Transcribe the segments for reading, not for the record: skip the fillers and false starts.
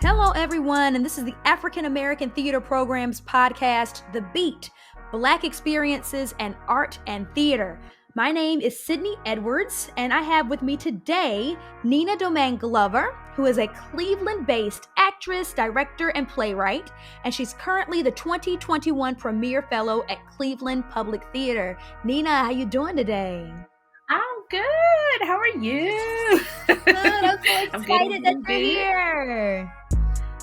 Hello, everyone, and this is the African American Theater Program's podcast, The Beat, Black Experiences and Art and Theater. My name is Sydney Edwards, and I have with me today Nina Domingue Glover, who is a Cleveland-based actress, director, and playwright, and she's currently the 2021 Premier Fellow at Cleveland Public Theater. Nina, how you doing today? I'm good. How are you? Good. I'm so I'm excited that you're good. here.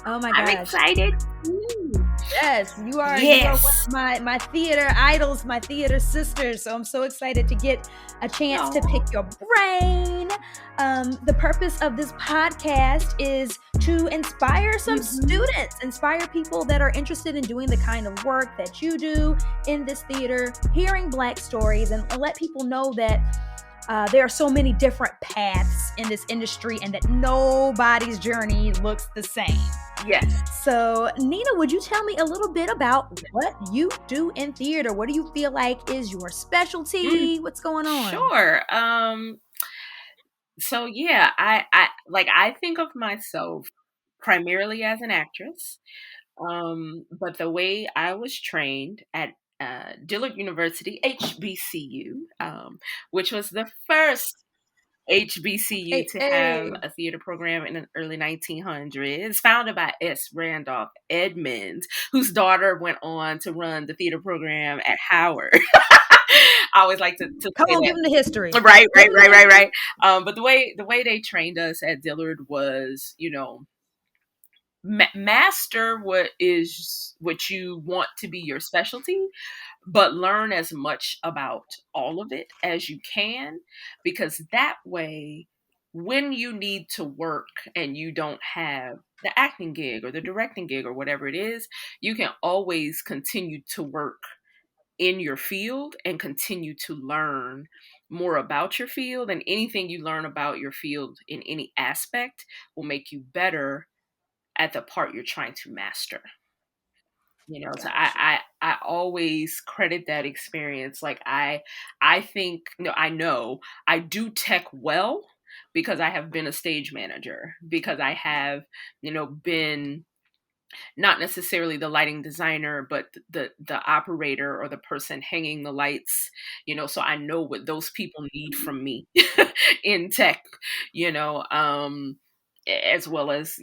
Oh my gosh. I'm excited too. Yes, you are. Yes. You are one of my theater idols, my theater sisters. So I'm so excited to get a chance to pick your brain. The purpose of this podcast is to inspire some students, inspire people that are interested in doing the kind of work that you do in this theater, hearing Black stories, and let people know that there are so many different paths in this industry and that nobody's journey looks the same. Yes. So, Nina, would you tell me a little bit about what you do in theater? What do you feel like is your specialty? What's going on? Sure. So yeah, I think of myself primarily as an actress. But the way I was trained at Dillard University, HBCU, which was the first HBCU to have a theater program in the early 1900s, founded by S. Randolph Edmonds, whose daughter went on to run the theater program at Howard. I always like to Come say on, that. give them the history. Right. But the way they trained us at Dillard was, master what you want to be your specialty, but learn as much about all of it as you can, because that way, when you need to work and you don't have the acting gig or the directing gig or whatever it is, you can always continue to work in your field and continue to learn more about your field. And anything you learn about your field in any aspect will make you better at the part you're trying to master. Gotcha. So I always credit that experience. Like I think, I know I do tech well because I have been a stage manager, because I have, been not necessarily the lighting designer, but the operator or the person hanging the lights, so I know what those people need from me in tech, as well as,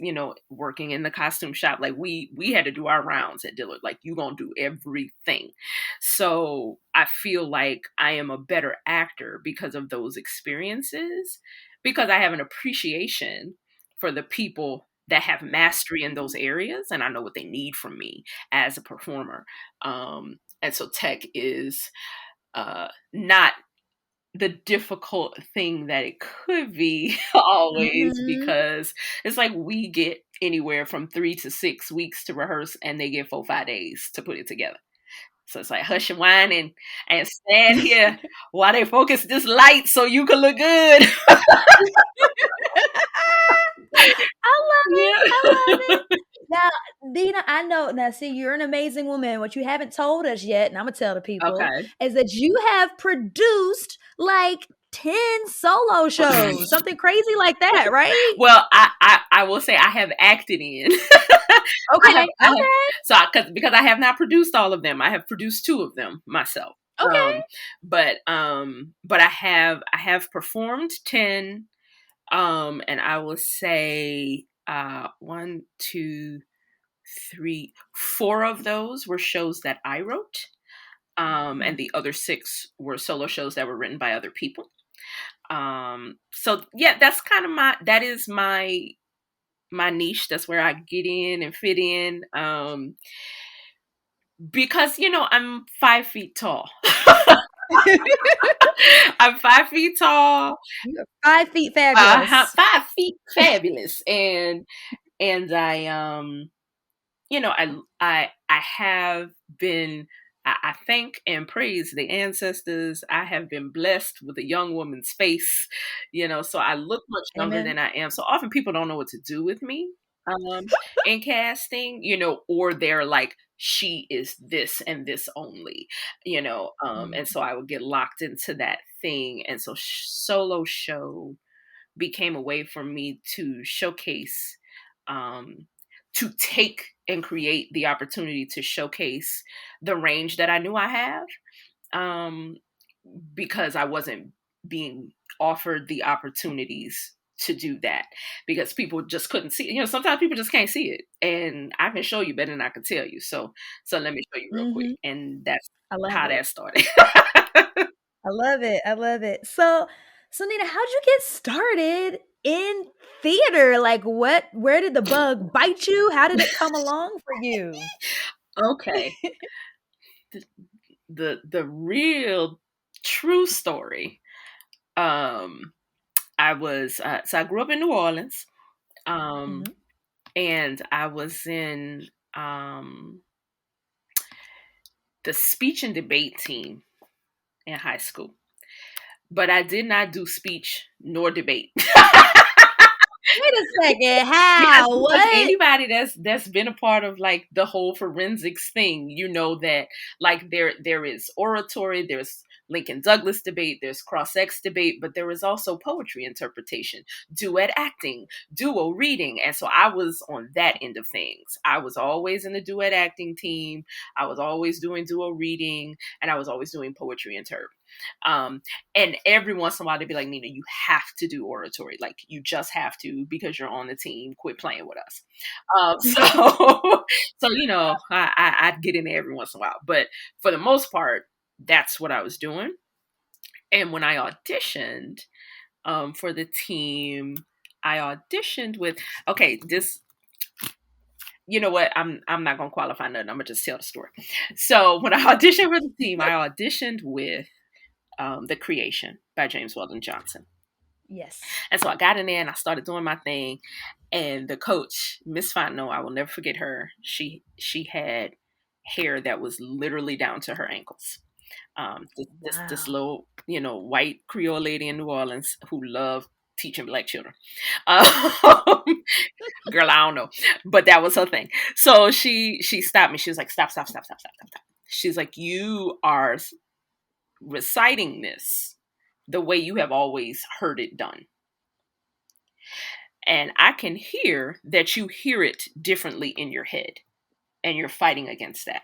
working in the costume shop. Like we had to do our rounds at Dillard. Like, you gonna do everything. So I feel like I am a better actor because of those experiences, because I have an appreciation for the people that have mastery in those areas, and I know what they need from me as a performer. And so tech is not the difficult thing that it could be always, because it's like we get anywhere from 3 to 6 weeks to rehearse, and they get 4-5 days to put it together. So it's like hush and whine and stand here while they focus this light so you can look good. I love it. Now, Dina, I know. Now, see, you're an amazing woman. What you haven't told us yet, and I'm gonna tell the people, is that you have produced like 10 solo shows, something crazy like that, right? Well, I will say I have acted in. Okay. Because I have not produced all of them. I have produced 2 of them myself. Okay. But I have performed 10. And I will say 1, 2, 3, 4 of those were shows that I wrote. And the other 6 were solo shows that were written by other people. So yeah, that's kind of that is my niche. That's where I get in and fit in. Because, I'm 5 feet tall. I'm 5 feet tall. You're 5 feet fabulous. 5 feet fabulous. And I I have been, I thank and praise the ancestors. I have been blessed with a young woman's face, so I look much younger than I am. So often people don't know what to do with me in casting, or they're like, she is this and this only, and so I would get locked into that thing. And so solo show became a way for me to showcase to take and create the opportunity to showcase the range that I knew I have, um, because I wasn't being offered the opportunities to do that, because people just couldn't see it. Sometimes people just can't see it, and I can show you better than I can tell you. So let me show you real quick, Mm-hmm. and that's I love how it. that started. I love it. I love it. So Nina, how'd you get started in theater? Like where did the bug bite you? How did it come along for you? Okay, the real true story. Um, I grew up in New Orleans, um, Mhm. and I was in um, the speech and debate team in high school, but I did not do speech nor debate. Wait a second. Because How? because What? anybody that's been a part of like the whole forensics thing, that like there is oratory, there's Lincoln Douglas debate, there's cross-ex debate, but there is also poetry interpretation, duet acting, duo reading. And so I was on that end of things. I was always in the duet acting team. I was always doing duo reading, and I was always doing poetry interp. Um, and every once in a while they'd be like, Nina, you have to do oratory. Like, you just have to, because you're on the team. Quit playing with us. I'd get in there every once in a while. But for the most part, that's what I was doing. And when I auditioned for the team, I auditioned with, okay, this, you know what? I'm not gonna qualify nothing. I'm gonna just tell the story. So when I auditioned for the team, I auditioned with The Creation by James Weldon Johnson. Yes. And so I got in there and I started doing my thing. And the coach, Miss Fontenot, I will never forget her. She had hair that was literally down to her ankles. This Wow. little, white Creole lady in New Orleans who loved teaching Black children. Um, Girl, I don't know, but that was her thing. So she stopped me. She was like, "Stop, stop, stop, stop, stop, stop, stop." She's like, "You are reciting this the way you have always heard it done. And I can hear that you hear it differently in your head, and you're fighting against that.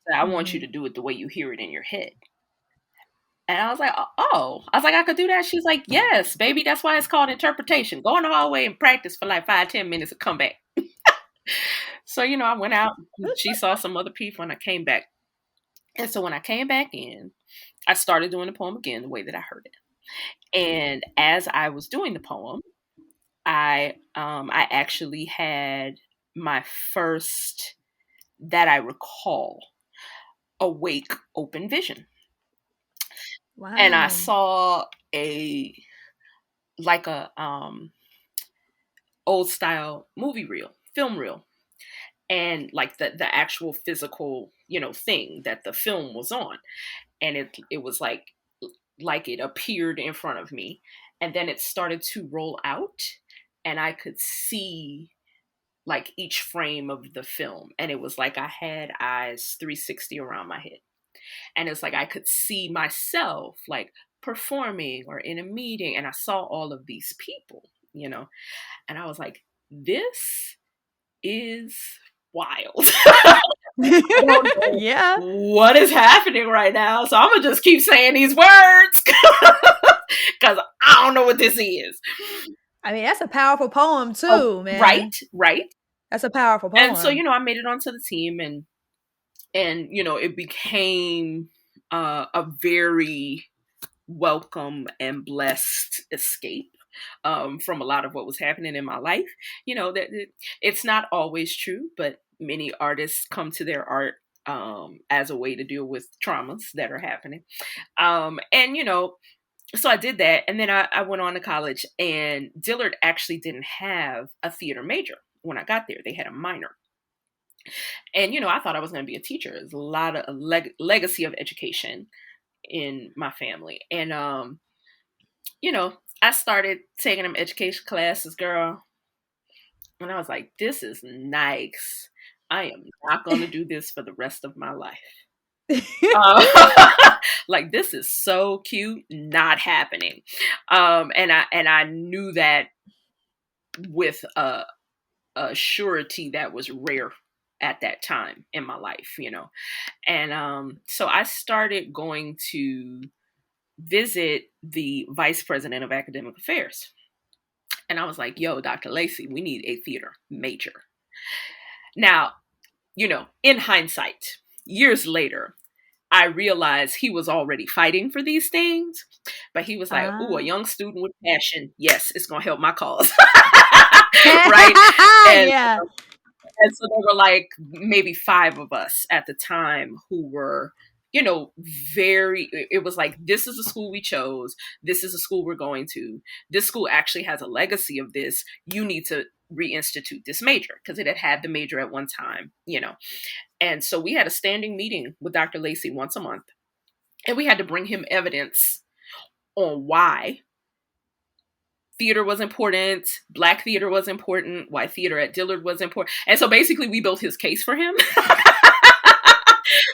So I want you Mhm. to do it the way you hear it in your head." And I was like, "Oh," I was like, "I could do that." She's like, "Yes, baby. That's why it's called interpretation. Go in the hallway and practice for like 5-10 minutes and come back." So, I went out. She saw some other people, and I came back. And so when I came back in, I started doing the poem again the way that I heard it. And as I was doing the poem, I actually had my first, that I recall, awake open vision. And I Wow. saw a old style movie reel, film reel, and like the actual physical, thing that the film was on. And it was like it appeared in front of me, and then it started to roll out, and I could see like each frame of the film, and it was like I had eyes 360 around my head, and it's like I could see myself like performing or in a meeting, and I saw all of these people, and I was like, this is wild. I don't know Yeah. what is happening right now, so I'm gonna just keep saying these words because I don't know what this is. I mean, that's a powerful poem Oh, too, right, man. right. That's a powerful And so, poem. I made it onto the team, and it became a very welcome and blessed escape from a lot of what was happening in my life. That it's not always true, but many artists come to their art as a way to deal with traumas that are happening. And so I did that, and then I went on to college, and Dillard actually didn't have a theater major when I got there. They had a minor. And I thought I was going to be a teacher. There's a lot of legacy of education in my family. And I started taking them education classes, girl, and I was like, this is nice. I am not going to do this for the rest of my life. Like, this is so cute, not happening. And I knew that with a surety that was rare at that time in my life, And so I started going to visit the vice president of academic affairs. And I was like, yo, Dr. Lacey, we need a theater major. Now, in hindsight, years later, I realized he was already fighting for these things, but he was like, "Ooh, a young student with passion. Yes, it's going to help my cause." Right? And, Yeah. and so there were like maybe 5 of us at the time who were, it was like, this is the school we chose. This is the school we're going to. This school actually has a legacy of this. You need to reinstitute this major because it had the major at one time. And so we had a standing meeting with Dr. Lacey once a month, and we had to bring him evidence on why theater was important, Black theater was important, why theater at Dillard was important. And so basically we built his case for him.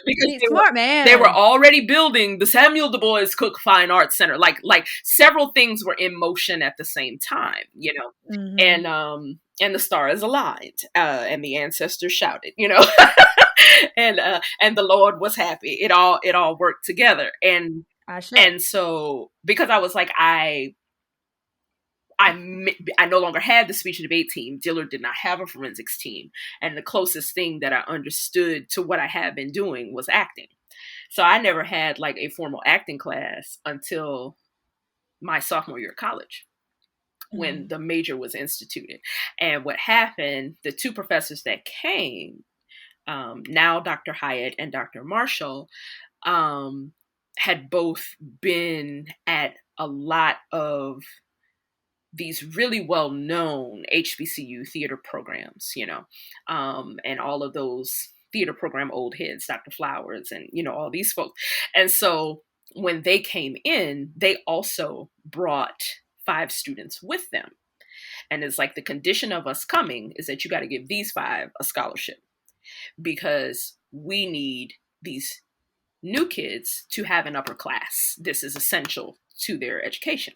Because they were already building the Samuel Du Bois Cook Fine Arts Center. Like several things were in motion at the same time, Mm-hmm. And the stars aligned, and the ancestors shouted, and the Lord was happy. It all worked together. And so because I was like, I no longer had the speech and debate team. Dillard did not have a forensics team. And the closest thing that I understood to what I had been doing was acting. So I never had like a formal acting class until my sophomore year of college, when the major was instituted. And what happened, the 2 professors that came, now Dr. Hyatt and Dr. Marshall, had both been at a lot of these really well-known HBCU theater programs, and all of those theater program old heads, Dr. Flowers and, all these folks. And so when they came in, they also brought 5 students with them. And it's like, the condition of us coming is that you got to give these 5 a scholarship, because we need these new kids to have an upper class. This is essential to their education.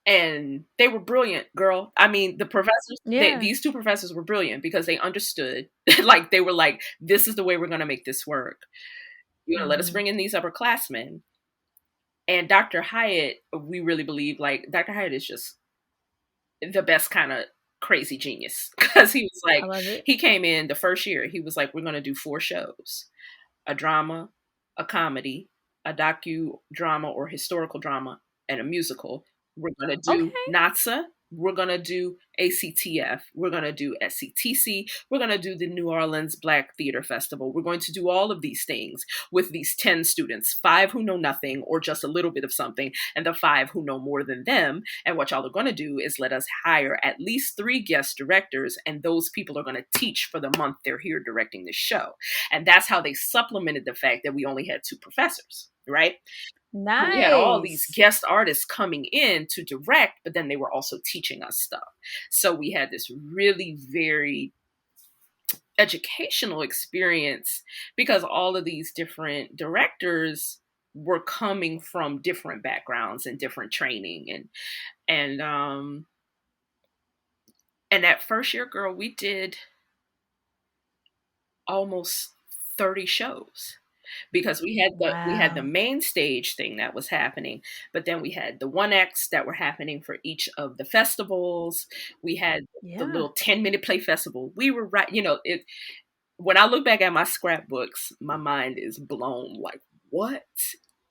And they were brilliant, girl. I mean, the professors, these 2 professors were brilliant because they understood, like, they were like, this is the way we're going to make this work. You're going to let us bring in these upperclassmen. And Dr. Hyatt, we really believe, like, Dr. Hyatt is just the best kind of crazy genius, because he was like, he came in the first year, he was like, we're going to do 4 shows, a drama, a comedy, a docudrama or historical drama, and a musical. We're going to do NATSA. We're going to do ACTF. We're going to do SCTC. We're going to do the New Orleans Black Theater Festival. We're going to do all of these things with these 10 students, 5 who know nothing or just a little bit of something, and the 5 who know more than them. And what y'all are going to do is let us hire at least 3 guest directors, and those people are going to teach for the month they're here directing this show. And that's how they supplemented the fact that we only had 2 professors, right? Nice. We had all these guest artists coming in to direct, but then they were also teaching us stuff. So we had this really very educational experience, because all of these different directors were coming from different backgrounds and different training. And that first year, girl, we did almost 30 shows. Because we had the main stage thing that was happening, but then we had the 1X that were happening for each of the festivals. We had the little 10-minute play festival. We were right, when I look back at my scrapbooks, my mind is blown. Like, what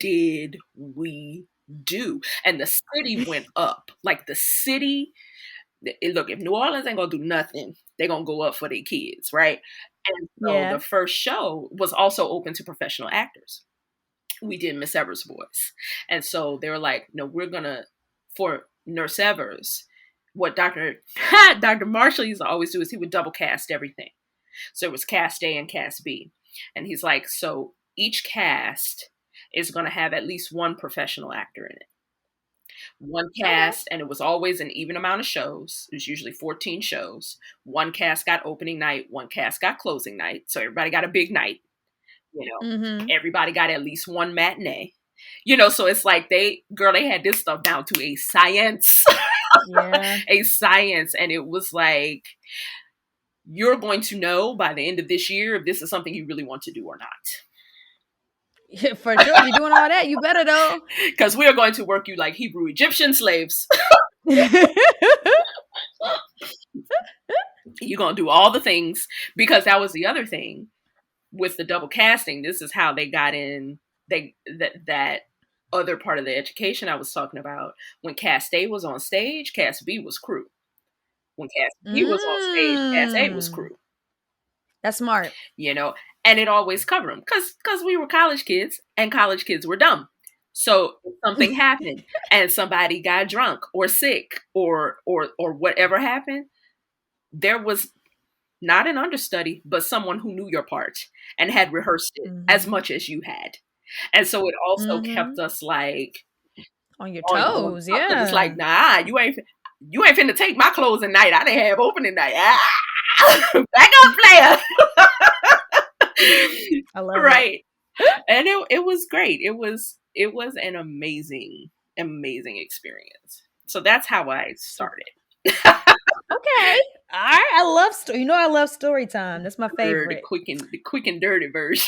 did we do? And the city went up. Like, the city, look, if New Orleans ain't gonna do nothing, they're gonna go up for their kids, right? And so the first show was also open to professional actors. We did Miss Evers' voice. And so they were like, no, we're going to, for Nurse Evers, what Dr. Marshall used to always do is he would double cast everything. So it was cast A and cast B. And he's like, so each cast is going to have at least 1 professional actor in it. 1 cast, and it was always an even amount of shows. It was usually 14 shows. 1 cast got opening night, 1 cast got closing night. So everybody got a big night. Everybody got at least 1 matinee. So it's like they had this stuff down to a science. Yeah. a science, and it was like, you're going to know by the end of this year if this is something you really want to do or not. Yeah, for sure. If you're doing all that, you better though. Because we are going to work you like Hebrew Egyptian slaves. You're going to do all the things, because that was the other thing with the double casting. This is how they got in that other part of the education I was talking about. When Cast A was on stage, Cast B was crew. When Cast B was on stage, Cast A was Mm. crew. That's smart. You know, and it always covered them, because we were college kids, and college kids were dumb. So if something happened and somebody got drunk or sick or whatever happened, there was not an understudy, but someone who knew your part and had rehearsed it as Mm-hmm. much as you had. And so it also kept Mm-hmm. us like On your on toes, top, because it's yeah. like, nah, you ain't finna take my closing night. I didn't have opening night. Ah! Back up, player. I love it. Right. And it was great. It was an amazing experience. So that's how I So, started. okay. All right. I love story. I love story time. That's my For the favorite. quick and dirty version.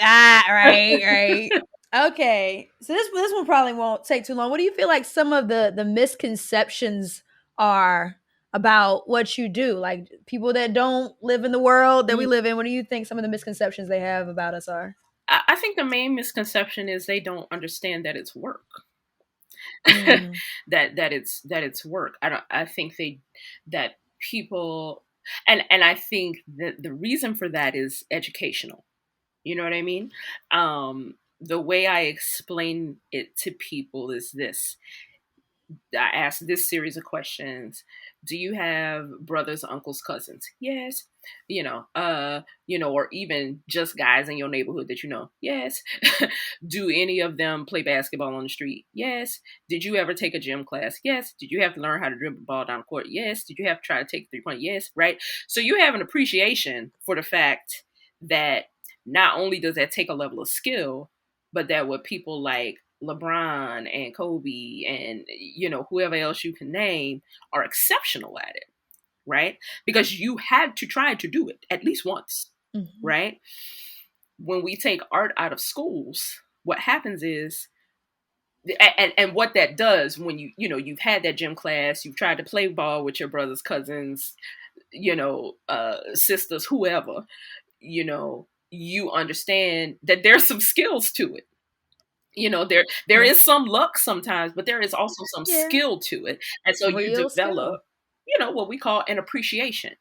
Ah, right, right. Okay. So this one probably won't take too long. What do you feel like some of the misconceptions are about what you do? Like people that don't live in the world that we live in, what do you think some of the misconceptions they have about us are? I think the main misconception is they don't understand that it's work. Mm, that it's work. I think that people, and I think that the reason for that is educational. You know what I mean? The way I explain it to people is this. I ask this series of questions. Do you have brothers, uncles, cousins? Yes. Or even just guys in your neighborhood that you know? Yes. Do any of them play basketball on the street? Yes. Did you ever take a gym class? Yes. Did you have to learn how to dribble the ball down the court? Yes. Did you have to try to take 3 point? Yes. Right. So you have an appreciation for the fact that not only does that take a level of skill, but that what people like LeBron and Kobe and whoever else you can name are exceptional at it, right? Because you had to try to do it at least once, mhm. right? When we take art out of schools, what happens is, and what that does when you've had that gym class, you've tried to play ball with your brothers, cousins, sisters, whoever, you understand that there's some skills to it. There Yeah. is some luck sometimes, but there is also some Yeah. skill to it. And so you Real skill. develop, what we call an appreciation.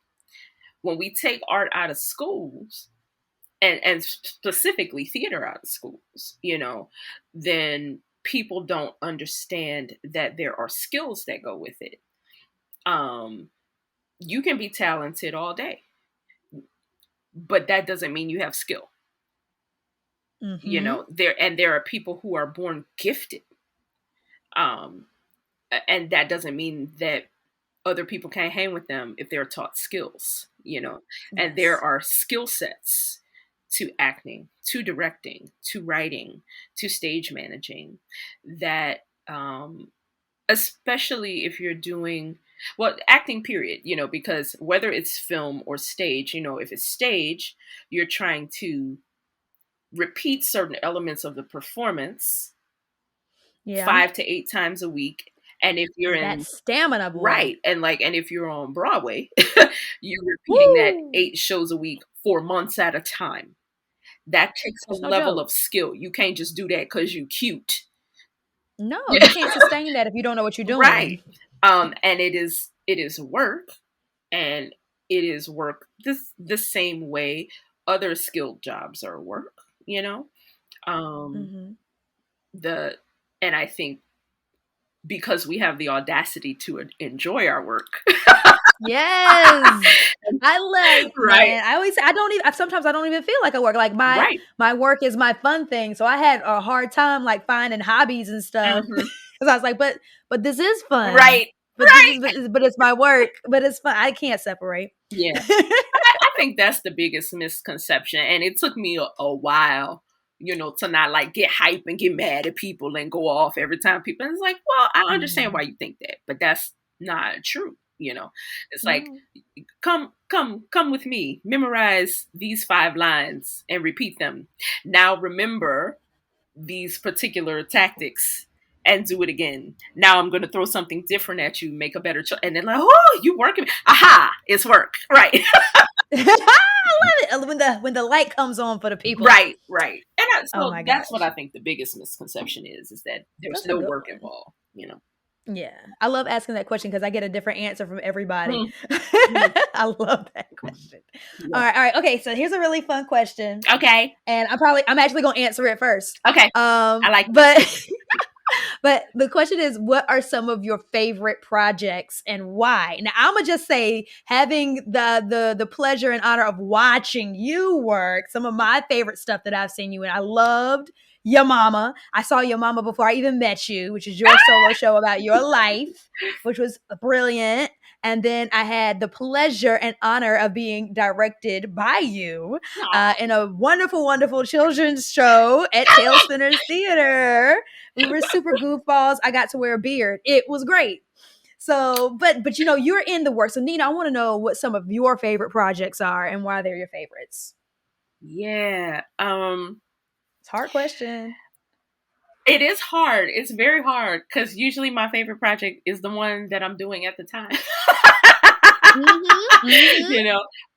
When we take art out of schools, and specifically theater out of schools, then people don't understand that there are skills that go with it. Um, you can be talented all day, but that doesn't mean you have skill. Mhm. There are people who are born gifted. Um, and that doesn't mean that other people can't hang with them if they're taught skills. And there Yes. are skill sets to acting, to directing, to writing, to stage managing that, especially if you're doing, well, acting period, because whether it's film or stage, if it's stage, you're trying to repeat certain elements of the performance Yeah. 5 to 8 times a week. And if you're That in stamina boy. Right. And if you're on Broadway, you're repeating that Woo! 8 shows a week for months at a time. That takes a That's no level joke. of skill. You can't just do that because you cute. No, you Yeah. can't sustain that if you don't know what you're doing. Right. And it is work, and it is work the same way other skilled jobs are work, you know? Um Mhm. the and I think because we have the audacity to enjoy our work. Yes. I like, Right. man. I always say I don't even sometimes I don't even feel like I work. Like Right. my work is my fun thing. So I had a hard time like finding hobbies and stuff Mhm. because I was like, but this is fun. Right. But this Right. is but it's my work. But it's fun. I can't separate. Yeah. I think that's the biggest misconception. And it took me a while to not like get hype and get mad at people and go off every time people. And it's like, well, I understand why you think that, but that's not true. It's like, No. come with me, memorize these 5 lines and repeat them. Now remember these particular tactics and do it again. Now I'm going to throw something different at you, make a better choice. And then like, oh, you working. Aha, it's work. Right. I love it when the light comes on for the people. Right. And Oh so my that's gosh. what I think the biggest misconception is that there's That's a no good work one. involved. Yeah. I love asking that question because I get a different answer from everybody. Mm. I love that question. Yeah. All right. Okay. So here's a really fun question. Okay. And I'm actually going to answer it first. Okay. I like but but the question is, what are some of your favorite projects and why? Now I'm gonna just say, having the pleasure and honor of watching you work, some of my favorite stuff that I've seen you in. I loved Your Mama. I saw Your Mama before I even met you, which is your solo show about your life, which was brilliant. And then I had the pleasure and honor of being directed by you in a wonderful, wonderful children's show at Tailspiners Theater. We were super goofballs. I got to wear a beard. It was great. So, but you're in the work. So Nina, I want to know what some of your favorite projects are and why they're your favorites. Yeah. It's a hard question. It is hard. It's very hard because usually my favorite project is the one that I'm doing at the time.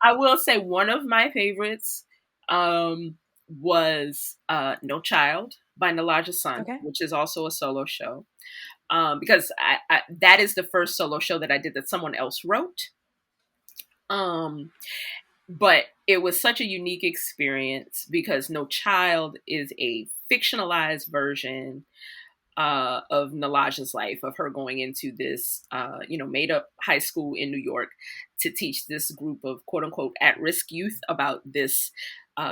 I will say one of my favorites was No Child by Nalaja's Son, which is also a solo show. Because that is the first solo show that I did that someone else wrote. But it was such a unique experience because No Child is a fictionalized version of Nalaja's life, of her going into this, made up high school in New York to teach this group of quote unquote at-risk youth about this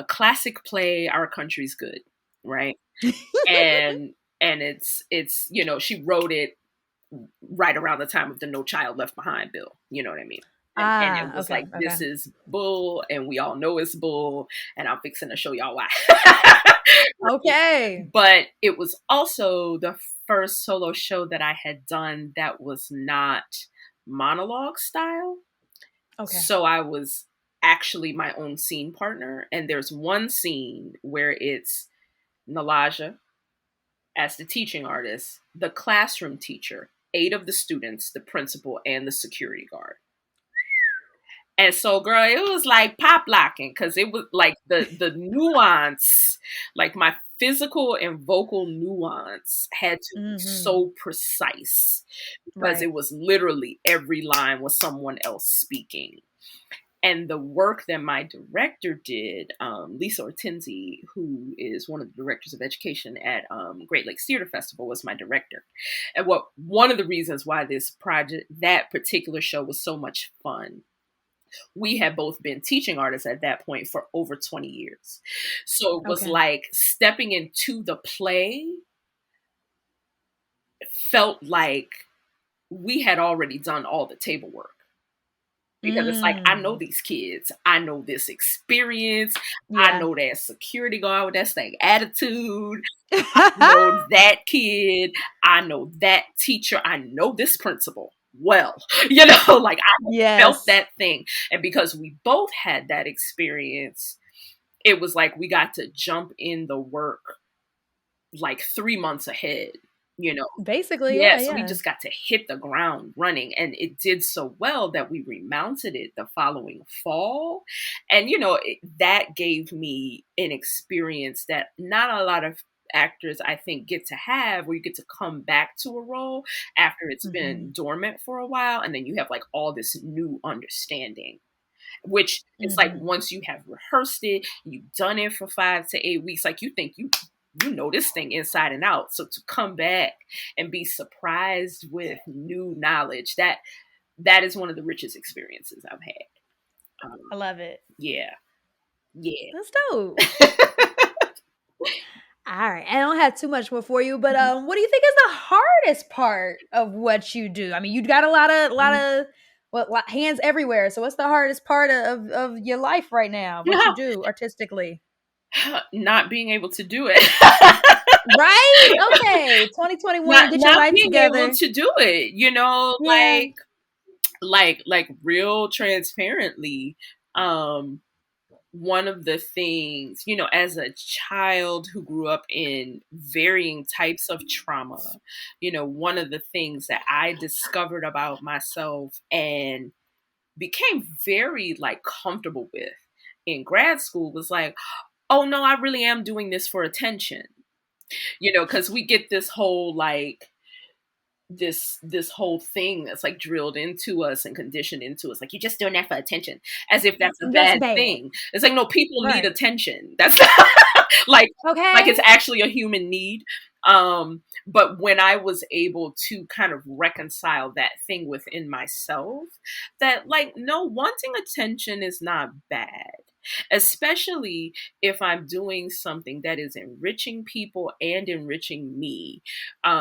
classic play, Our Country's Good, right? and it's she wrote it right around the time of the No Child Left Behind bill. You know what I mean? And it was this is bull, and we all know it's bull, and I'm fixing to show y'all why. Okay. But it was also the first solo show that I had done that was not monologue style. Okay. So I was actually my own scene partner. And there's one scene where it's Nalaja as the teaching artist, the classroom teacher, 8 of the students, the principal, and the security guard. And so, girl, it was like pop locking because it was like the nuance, like my physical and vocal nuance had to be so precise because it was literally every line was someone else speaking. And the work that my director did, Lisa Ortenzi, who is one of the directors of education at Great Lakes Theater Festival, was my director. And one of the reasons why that particular show was so much fun, we had both been teaching artists at that point for over 20 years. So it was like stepping into the play felt like we had already done all the table work. Because it's like, I know these kids. I know this experience. Yeah. I know that security guard with that same attitude. I know that kid. I know that teacher. I know this principal well. Like I felt that thing. And because we both had that experience, it was like we got to jump in the work like 3 months ahead. Basically, so we just got to hit the ground running, and it did so well that we remounted it the following fall. And that gave me an experience that not a lot of actors, I think, get to have, where you get to come back to a role after it's been dormant for a while, and then you have like all this new understanding, which it's like once you have rehearsed it, you've done it for 5 to 8 weeks, like you think you know this thing inside and out. So to come back and be surprised with new knowledge, that is one of the richest experiences I've had. I love it. Yeah. That's dope. All right. I don't have too much more for you, but what do you think is the hardest part of what you do? I mean, you got a lot of hands everywhere. So what's the hardest part of your life right now? What you do artistically? Not being able to do it. Right? Okay. 2021, get your Not life being able together. to do it, Yeah. like real transparently. Um one of the things, as a child who grew up in varying types of trauma, one of the things that I discovered about myself and became very like comfortable with in grad school was like, oh no, I really am doing this for attention. Because we get this whole like this whole thing that's like drilled into us and conditioned into us, like you're just doing that for attention, as if that's a That's bad bad. thing. It's like, no, people need Right. attention. That's like like it's Okay. actually a human need. But when I was able to kind of reconcile that thing within myself, that like, no, wanting attention is not bad, especially if I'm doing something that is enriching people and enriching me.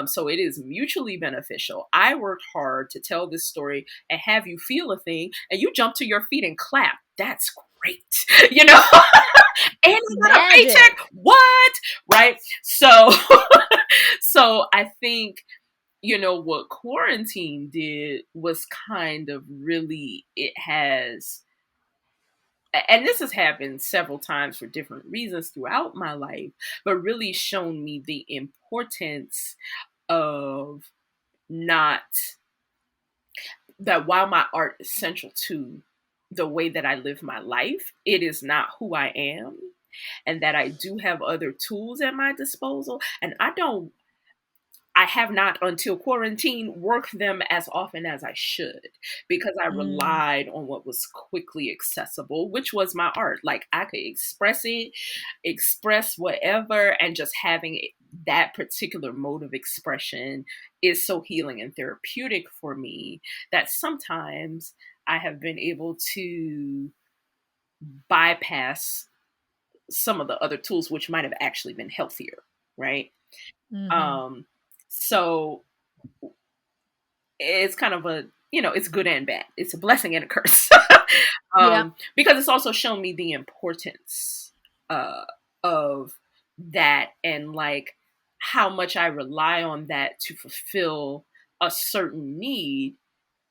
So it is mutually beneficial. I worked hard to tell this story and have you feel a thing, and you jump to your feet and clap. That's great, and I got a Magic. paycheck. What? Right? So, so I think what quarantine did was kind of really, it has, and this has happened several times for different reasons throughout my life, but really shown me the importance of not, that while my art is central to the way that I live my life, it is not who I am, and that I do have other tools at my disposal. And I have not, until quarantine, worked them as often as I should, because I Mm. relied on what was quickly accessible, which was my art. Like I could express it, express whatever, and just having that particular mode of expression is so healing and therapeutic for me that sometimes I have been able to bypass some of the other tools, which might have actually been healthier, right? Mm-hmm. Um, so it's kind of it's good and bad. It's a blessing and a curse. Yeah. Because it's also shown me the importance uh, of that, and like how much I rely on that to fulfill a certain need,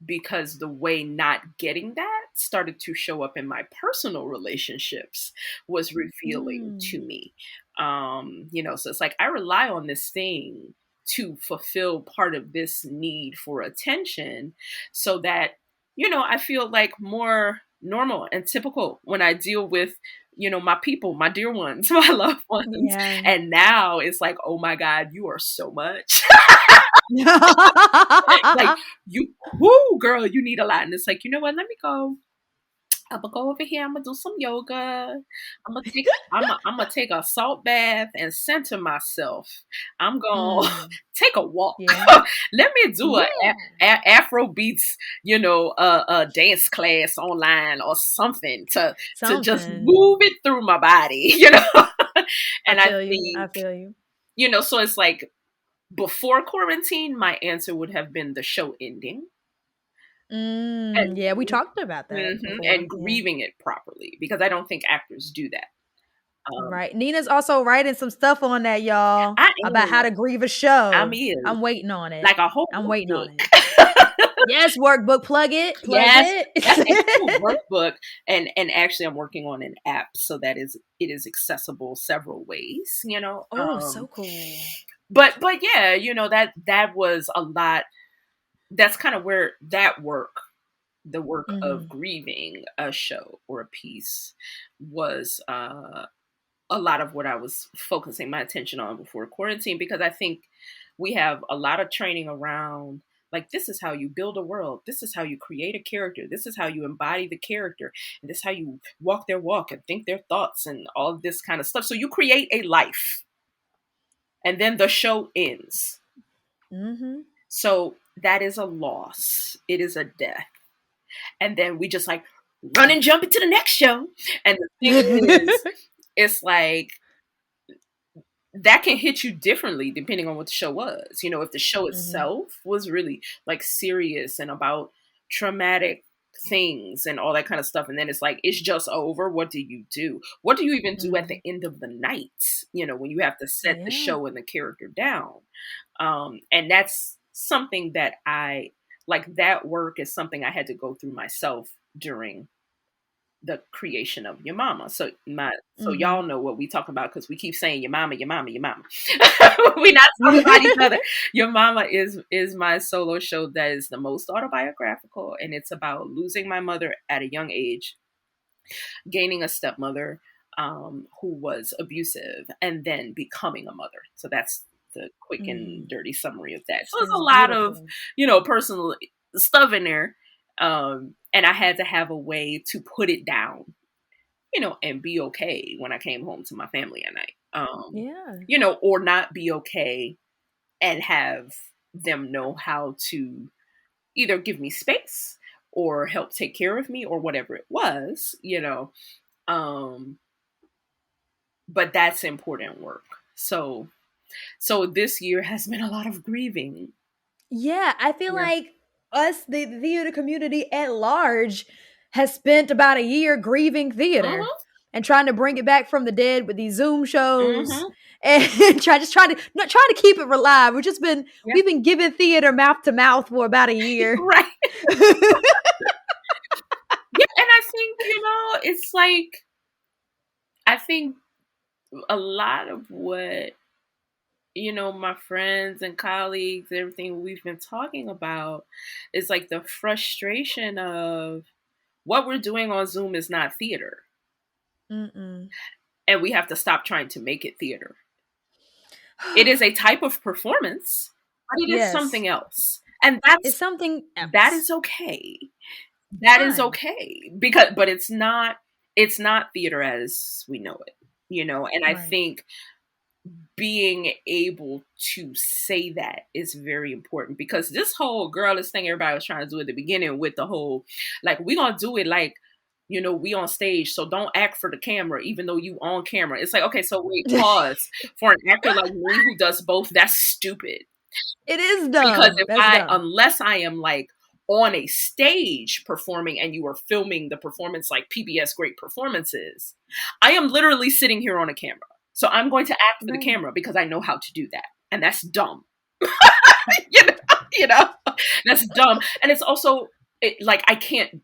because the way not getting that started to show up in my personal relationships was revealing to Mm. me. So it's like I rely on this thing to fulfill part of this need for attention, so that I feel like more normal and typical when I deal with my people, my dear ones, my loved ones. Yeah. And now it's like, oh my god, you are so much. Like, you, whoo, girl, you need a lot. And it's like, you know what? Let me go. I'm gonna go over here. I'm gonna do some yoga. I'm gonna take a salt bath and center myself. I'm gonna Mm. take a walk. Yeah. Let me do Yeah. Afro beats, a dance class online or something to just Something. move it through my body, I And I feel you. I think, feel you. so it's like, before quarantine, my answer would have been the show ending, Mm. and Yeah, we talked about that and before. Yeah. grieving it properly, because I don't think actors do that. Um, Right. Nina's also writing some stuff on that, y'all, I about how am. to grieve a I'm show. is I'm waiting on it. like a whole I'm waiting on it. workbook. Yes, workbook. Plug it. Plug Yes, that's a whole it. workbook, and actually, I'm working on an app, so that it is accessible several ways. Oh, so cool. But yeah, that was a lot. That's kind of where that work, the work of Mhm. grieving a show or a piece, was a lot of what I was focusing my attention on before quarantine, because I think we have a lot of training around, like, this is how you build a world, this is how you create a character, this is how you embody the character, and this is how you walk their walk and think their thoughts and all of this kind of stuff. So you create a life, and then the show ends. Mhm. So that is a loss. It is a death. And then we just like run and jump into the next show. And the thing is, it's like, that can hit you differently depending on what the show was. If the show Mhm. itself was really like serious and about traumatic things and all that kind of stuff. And then it's like, it's just over. What do you do? What do you even do at the end of the night? When you have to set the show and the character down. And that's something that I like. That work is something I had to go through myself during the creation of Your Mama. So y'all know what we talk about, because we keep saying your mama, your mama, your mama. We're not talking about each other. Your Mama is my solo show that is the most autobiographical, and it's about losing my mother at a young age, gaining a stepmother who was abusive, and then becoming a mother. So that's the quick and dirty summary of that. So there's a lot of personal stuff in there. And I had to have a way to put it down, and be okay when I came home to my family at night. Or not be okay and have them know how to either give me space or help take care of me or whatever it was, but that's important work. So this year has been a lot of grieving. Yeah, I feel like us, the theater community at large, has spent about a year grieving theater and trying to bring it back from the dead with these Zoom shows and trying to keep it alive. We've been giving theater mouth to mouth for about a year, right? And I think it's like, I think a lot of what my friends and colleagues, everything we've been talking about is like the frustration of what we're doing on Zoom is not theater. And we have to stop trying to make it theater. It is a type of performance, but it is something else. And it's something else. That is okay. That is okay. But it's not theater as we know it, and I think being able to say that is very important, because this whole this thing everybody was trying to do at the beginning with the whole, like, we gonna do it like, we on stage, so don't act for the camera, even though you on camera. It's like, okay, so wait, pause. For an actor like me who does both, that's stupid. It is dumb. Because unless I am like on a stage performing and you are filming the performance like PBS Great Performances, I am literally sitting here on a camera. So I'm going to act for the camera because I know how to do that. And that's dumb. That's dumb. And it's also like, I can't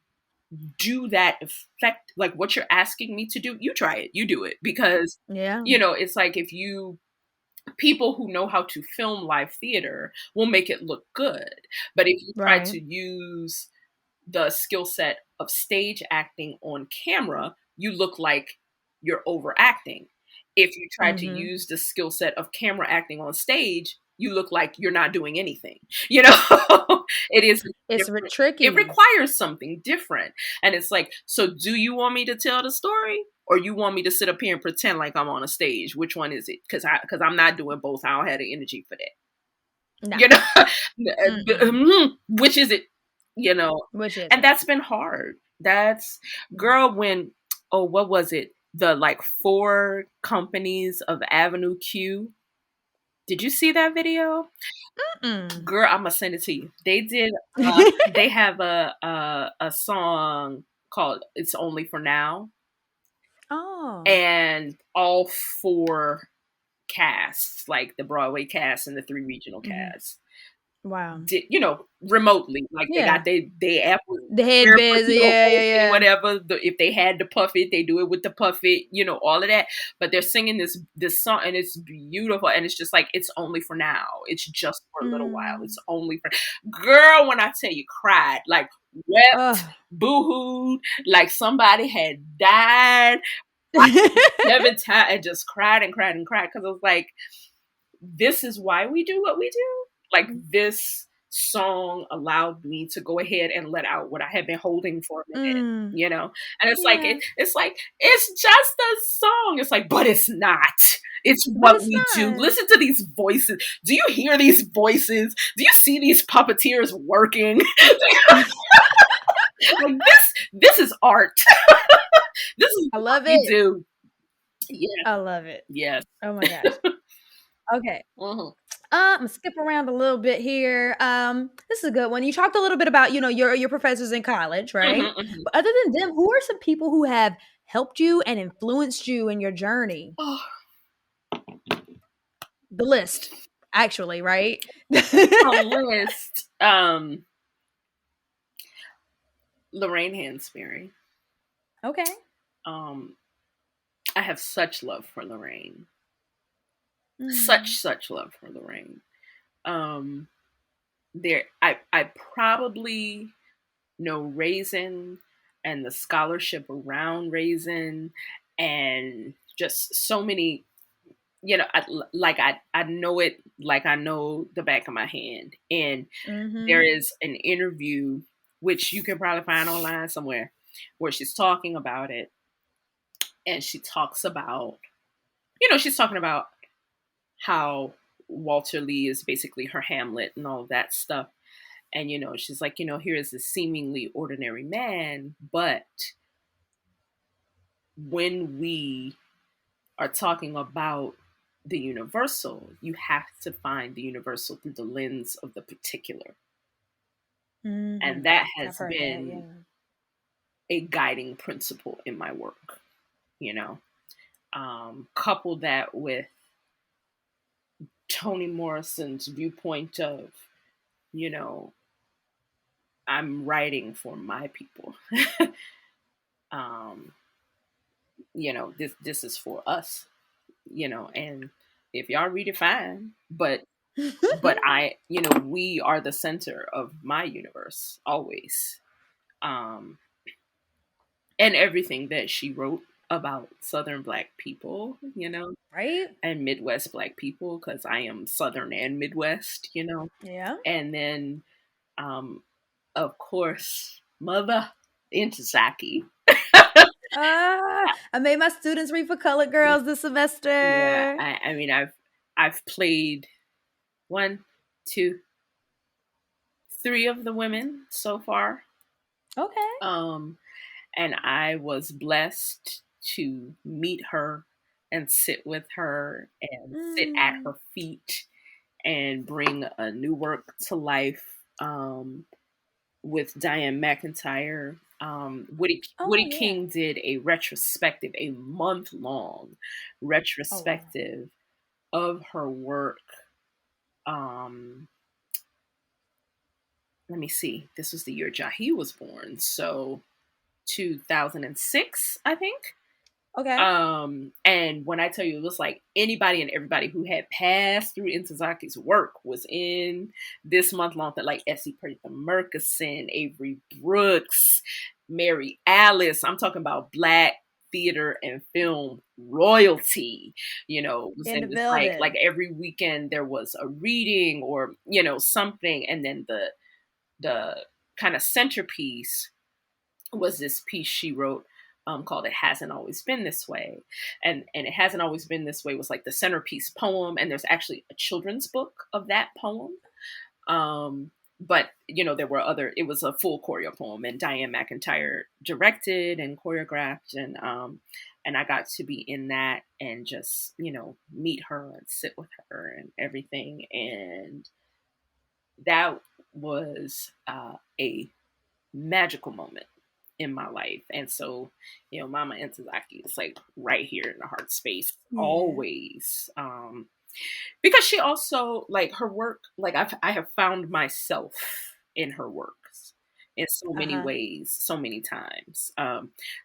do that effect. Like, what you're asking me to do, you try it, you do it. Because, it's like, people who know how to film live theater will make it look good. But if you try to use the skill set of stage acting on camera, you look like you're overacting. If you try to use the skill set of camera acting on stage, you look like you're not doing anything. It's tricky. It requires something different. And it's like, so do you want me to tell the story, or you want me to sit up here and pretend like I'm on a stage? Which one is it? Because I'm not doing both. I don't have the energy for that. No. Which is it? And that's been hard. That's, girl, when, what was it? The like 4 companies of Avenue Q. Did you see that video? Girl, I'm gonna send it to you. They did. They have a song called "It's Only for Now." Oh. And all 4 casts, like the Broadway cast and the 3 regional casts. Wow. Did, remotely, like they got they the headbands, whatever. If they had to puff it, they do it with the puff it, all of that. But they're singing this song, and it's beautiful, and it's just like, it's only for now. It's just for a little while. It's only for, girl. When I tell you, cried, like wept, boo-hooed, like somebody had died. 7 times, and just cried and cried and cried, because I was like, this is why we do what we do. Like, this song allowed me to go ahead and let out what I had been holding for a minute, And it's like, it's like, it's just a song. It's like, but it's not. It's what we do. Listen to these voices. Do you hear these voices? Do you see these puppeteers working? Like, this is art. This is I love what it. We do. Yeah. I love it. Yes. Oh my gosh. Okay. I'm gonna skip around a little bit here. This is a good one. You talked a little bit about, your professors in college, right? Mhm, mhm. But other than them, who are some people who have helped you and influenced you in your journey? Oh, The list, actually, right? a list. Lorraine Hansberry. Okay. Um, I have such love for Lorraine. Mm. Such love for Lorraine. Um, I probably know Raisin and the scholarship around Raisin and just so many, I know it like I know the back of my hand. And there Mhm. is an interview which you can probably find online somewhere where she's talking about it, and she's talking about how Walter Lee is basically her Hamlet and all of that stuff. And, she's like, here is this seemingly ordinary man, but when we are talking about the universal, you have to find the universal through the lens of the particular. And Mhm. that I've has heard that, been yeah. a guiding principle in my work, couple that with Toni Morrison's viewpoint of, you know, I'm writing for my people. um, this is for us, and if y'all read it, fine. But we are the center of my universe always. Um, and everything that she wrote about Southern Black people, Right? and Midwest Black people, because I am Southern and Midwest, Yeah. and then, um, of course, Mother Intozaki. I made my students read for colored girls this Yeah, semester. I mean, I've played one, two, three of the women so far. Okay. Um, and I was blessed to meet her and sit with her and sit at Mm. her feet and bring a new work to life, with Diane McIntyre. Oh, Woody yeah. King did a retrospective, a month long Oh, wow. retrospective of her work. Um, Let me see. This was the year Jahi was born, so 2006, I think. Okay. And when I tell you, it was like anybody and everybody who had passed through Intazaki's work was in this month long. That, like, Essie Prather Murkison, Avery Brooks, Mary Alice. I'm talking about Black theater and film royalty. Was In the in this, like building. every weekend there was a reading or something, and then the kind of centerpiece was this piece she wrote, called "It Hasn't Always Been This Way," and "It Hasn't Always Been This Way" was like the centerpiece poem, and there's actually a children's book of that poem. But there were other. It was a full choreo poem, and Diane McIntyre directed and choreographed, and I got to be in that and just meet her and sit with her and everything, and that was a magical moment in my life. And so, Mama Intozaki is like right here in the heart space Yeah. always. Because she also, like, her work, like, I have found myself in her works in so many Uh-huh. ways, so many times.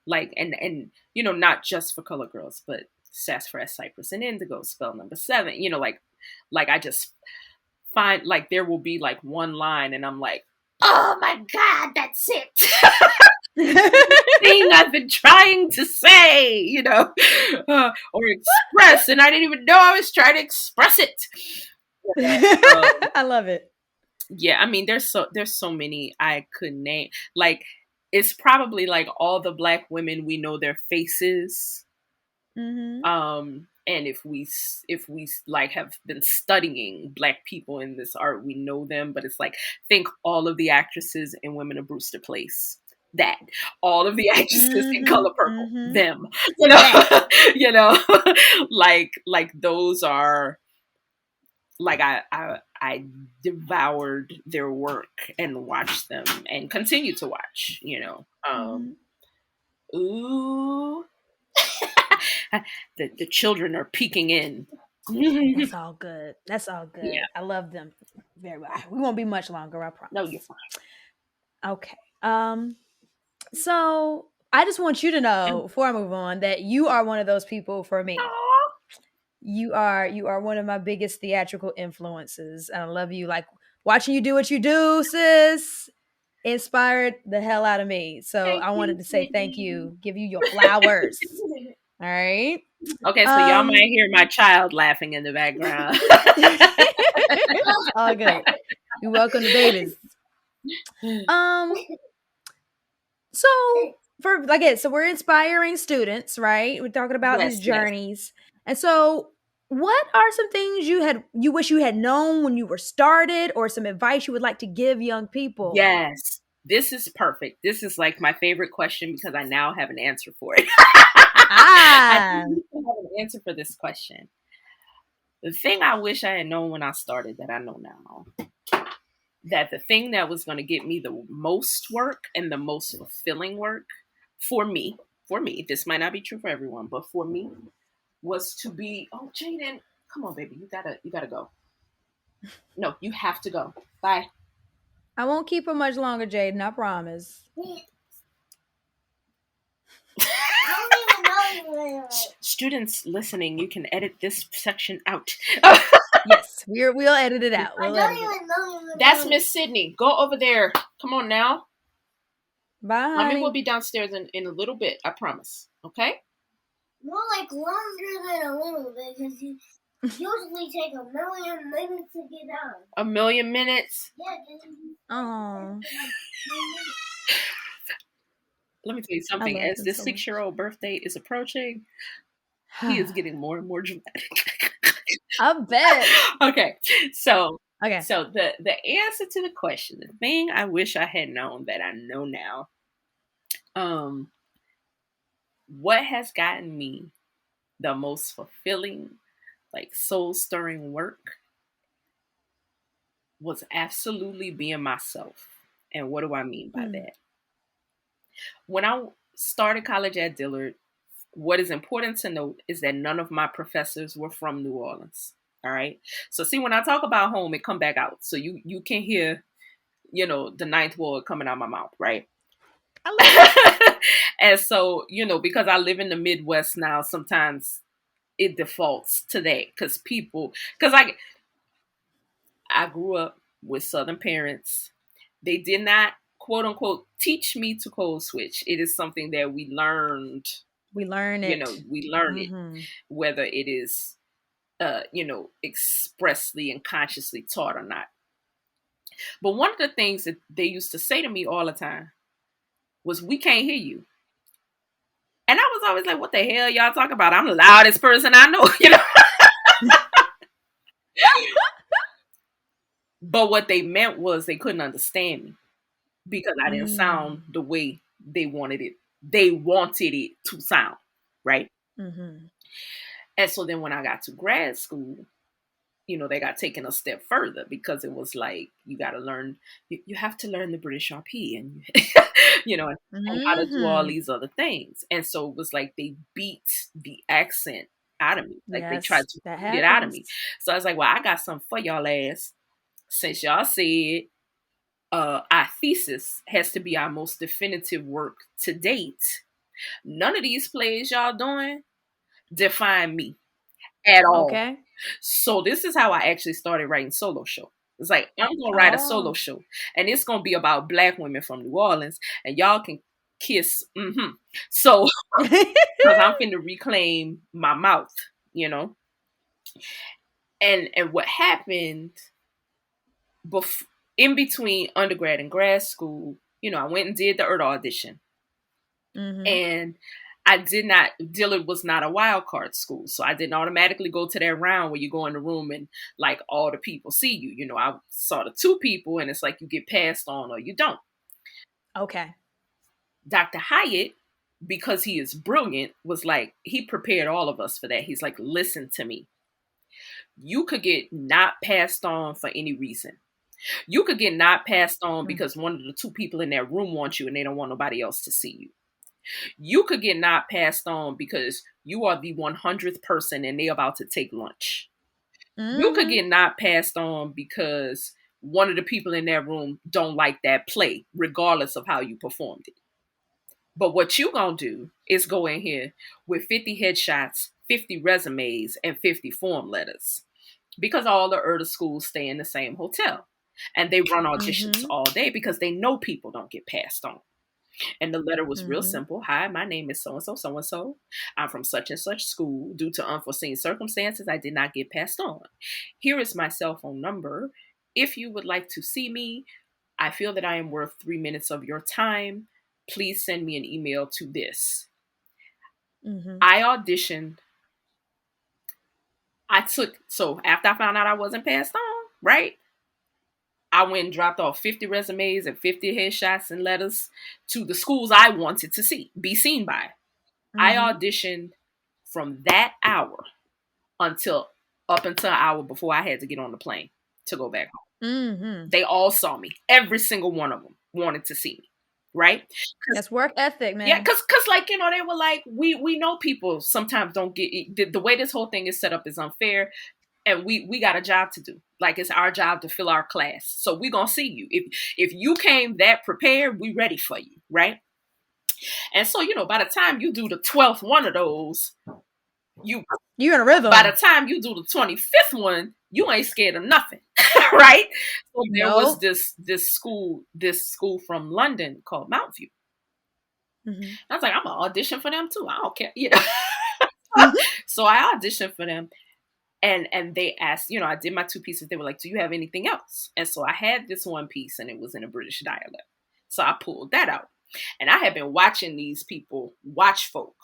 Like, and not just for Color Girls, but Sassafras, Cypress, and Indigo, Spell Number 7. Like I just find, like, there will be like one line, and I'm like, oh my God, that's it. Thing I've been trying to say, or express, and I didn't even know I was trying to express it. I love it. Yeah, I mean, there's so many I could name. Like, it's probably like all the Black women we know their faces. Mhm. And if we like have been studying Black people in this art, we know them. But it's like, think all of the actresses in Women of Brewster Place. That all of the actresses in Color Mhm. Purple, Mhm. them, That. you know, like those are like I devoured their work and watched them and continue to watch, Mhm. Ooh, the children are peeking in. That's all good. That's all Yeah, good. I love them very much. We won't be much longer, I no, you're promise. fine. Okay. So I just want you to know before I move on that you are one of those people for me. Aw, You are one of my biggest theatrical influences. And I love you. Like watching you do what you do, sis, inspired the hell out of me. So thank I you, wanted to say thank Sydney. you, give you your flowers. All right. Okay, so y'all might Um hear my child laughing in the background. all good. You're welcome to babies. Um So for like it, so we're inspiring students, right? We're talking about these Yes, yes, journeys. And so what are some things you wish you had known when you were started or some advice you would like to give young people? yes. This is perfect. This is like my favorite question because I now have an answer for it. I Ah, think you have an answer for this question. The thing I wish I had known when I started that I know now, that the thing that was going to get me the most work and the most fulfilling work for me, this might not be true for everyone, but for me, was to be. Oh, Jaden, come on, baby, you gotta go. No, you have to go. Bye. I won't keep her much longer, Jaden, I promise. Students listening, you can edit this section out. Yes, we'll edit it out. We'll edit it out. That's Miss Sydney. Go over there. Come on now. Bye, Mommy will honey. be downstairs in a little bit. I promise. Okay? More like longer than a little bit because you usually take a million minutes to get done. A million minutes. Yeah. Oh, Let me tell you I something. love As them this so much. 6-year-old birthday is approaching, he is getting more and more dramatic. I bet. Okay, so Okay. the answer to the question, the thing I wish I had known that I know now, um, what has gotten me the most fulfilling, like soul stirring work was absolutely being myself. And what do I mean by Mm, that? When I started college at Dillard, what is important to note is that none of my professors were from New Orleans. All right. So see, when I talk about home, it come back out. So you can hear, the ninth word coming out my mouth, right? I love it. And so, because I live in the Midwest now, sometimes it defaults to that because I grew up with Southern parents. They did not, quote unquote, teach me to code switch. It is something that we learned, We learn it. we learn it, Mm-hmm. whether it is, expressly and consciously taught or not. But one of the things that they used to say to me all the time was, "We can't hear you." And I was always like, "What the hell y'all talking about? I'm the loudest person I know," But what they meant was they couldn't understand me because I didn't sound Mm. the way they wanted it. They wanted it to sound, right? Mm-hmm. And so then when I got to grad school, they got taken a step further because it was like you got to learn, you have to learn the British RP and and how to do all Mm-hmm. these other things. And so it was like they beat the accent out of me, like they tried Yes, to that beat it out of me. happens. So I was like, well, I got something for y'all ass. Since y'all said our thesis has to be our most definitive work to date, none of these plays y'all doing define me at all. Okay. So this is how I actually started writing solo show. It's like I'm gonna write a solo Oh. show, and it's gonna be about Black women from New Orleans, and y'all can kiss. So because I'm finna reclaim my mouth, you know. And what happened in between undergrad and grad school, I went and did the ERT audition, Mm-hmm. and I did not. Dillard was not a wild card school, so I didn't automatically go to that round where you go in the room and like all the people see you. I saw the two people, and it's like you get passed on or you don't. Okay. Dr. Hyatt, because he is brilliant, was like he prepared all of us for that. He's like, listen to me. You could get not passed on for any reason. You could get not passed on because one of the two people in that room wants you and they don't want nobody else to see you. You could get not passed on because you are the 100th person and they're about to take lunch. You could get not passed on because one of the people in that room don't like that play, regardless of how you performed it. But what you gonna do is go in here with 50 headshots, 50 resumes, and 50 form letters. Because all the other schools stay in the same hotel. And they run auditions all day because they know people don't get passed on. And the letter was real simple. Hi, my name is so-and-so, so-and-so. I'm from such and such school. Due to unforeseen circumstances, I did not get passed on. Here is my cell phone number. If you would like to see me, I feel that I am worth 3 minutes of your time. Please send me an email to this. I auditioned. So after I found out I wasn't passed on, right? I went and dropped off 50 resumes and 50 headshots and letters to the schools I wanted to be seen by. I auditioned from that hour up until an hour before I had to get on the plane to go back home. They all saw me. Every single one of them wanted to see me. Right? That's work ethic, man. Yeah, because like, you know, they were like, we know people sometimes don't get the way this whole thing is set up is unfair. And we got a job to do. Like, it's our job to fill our class. So we're going to see you. If you came that prepared, we ready for you, right? And so, you know, by the time you do the 12th one of those, you're in a rhythm. By the time you do the 25th one, you ain't scared of nothing, right? So there was this school from London called Mount View. I was like, I'm going to audition for them too. I don't care, you know. So I auditioned for them. And they asked, you know, I did my 2 pieces. They were like, do you have anything else? And so I had this 1 piece and it was in a British dialect. So I pulled that out. And I had been watching these people watch folk.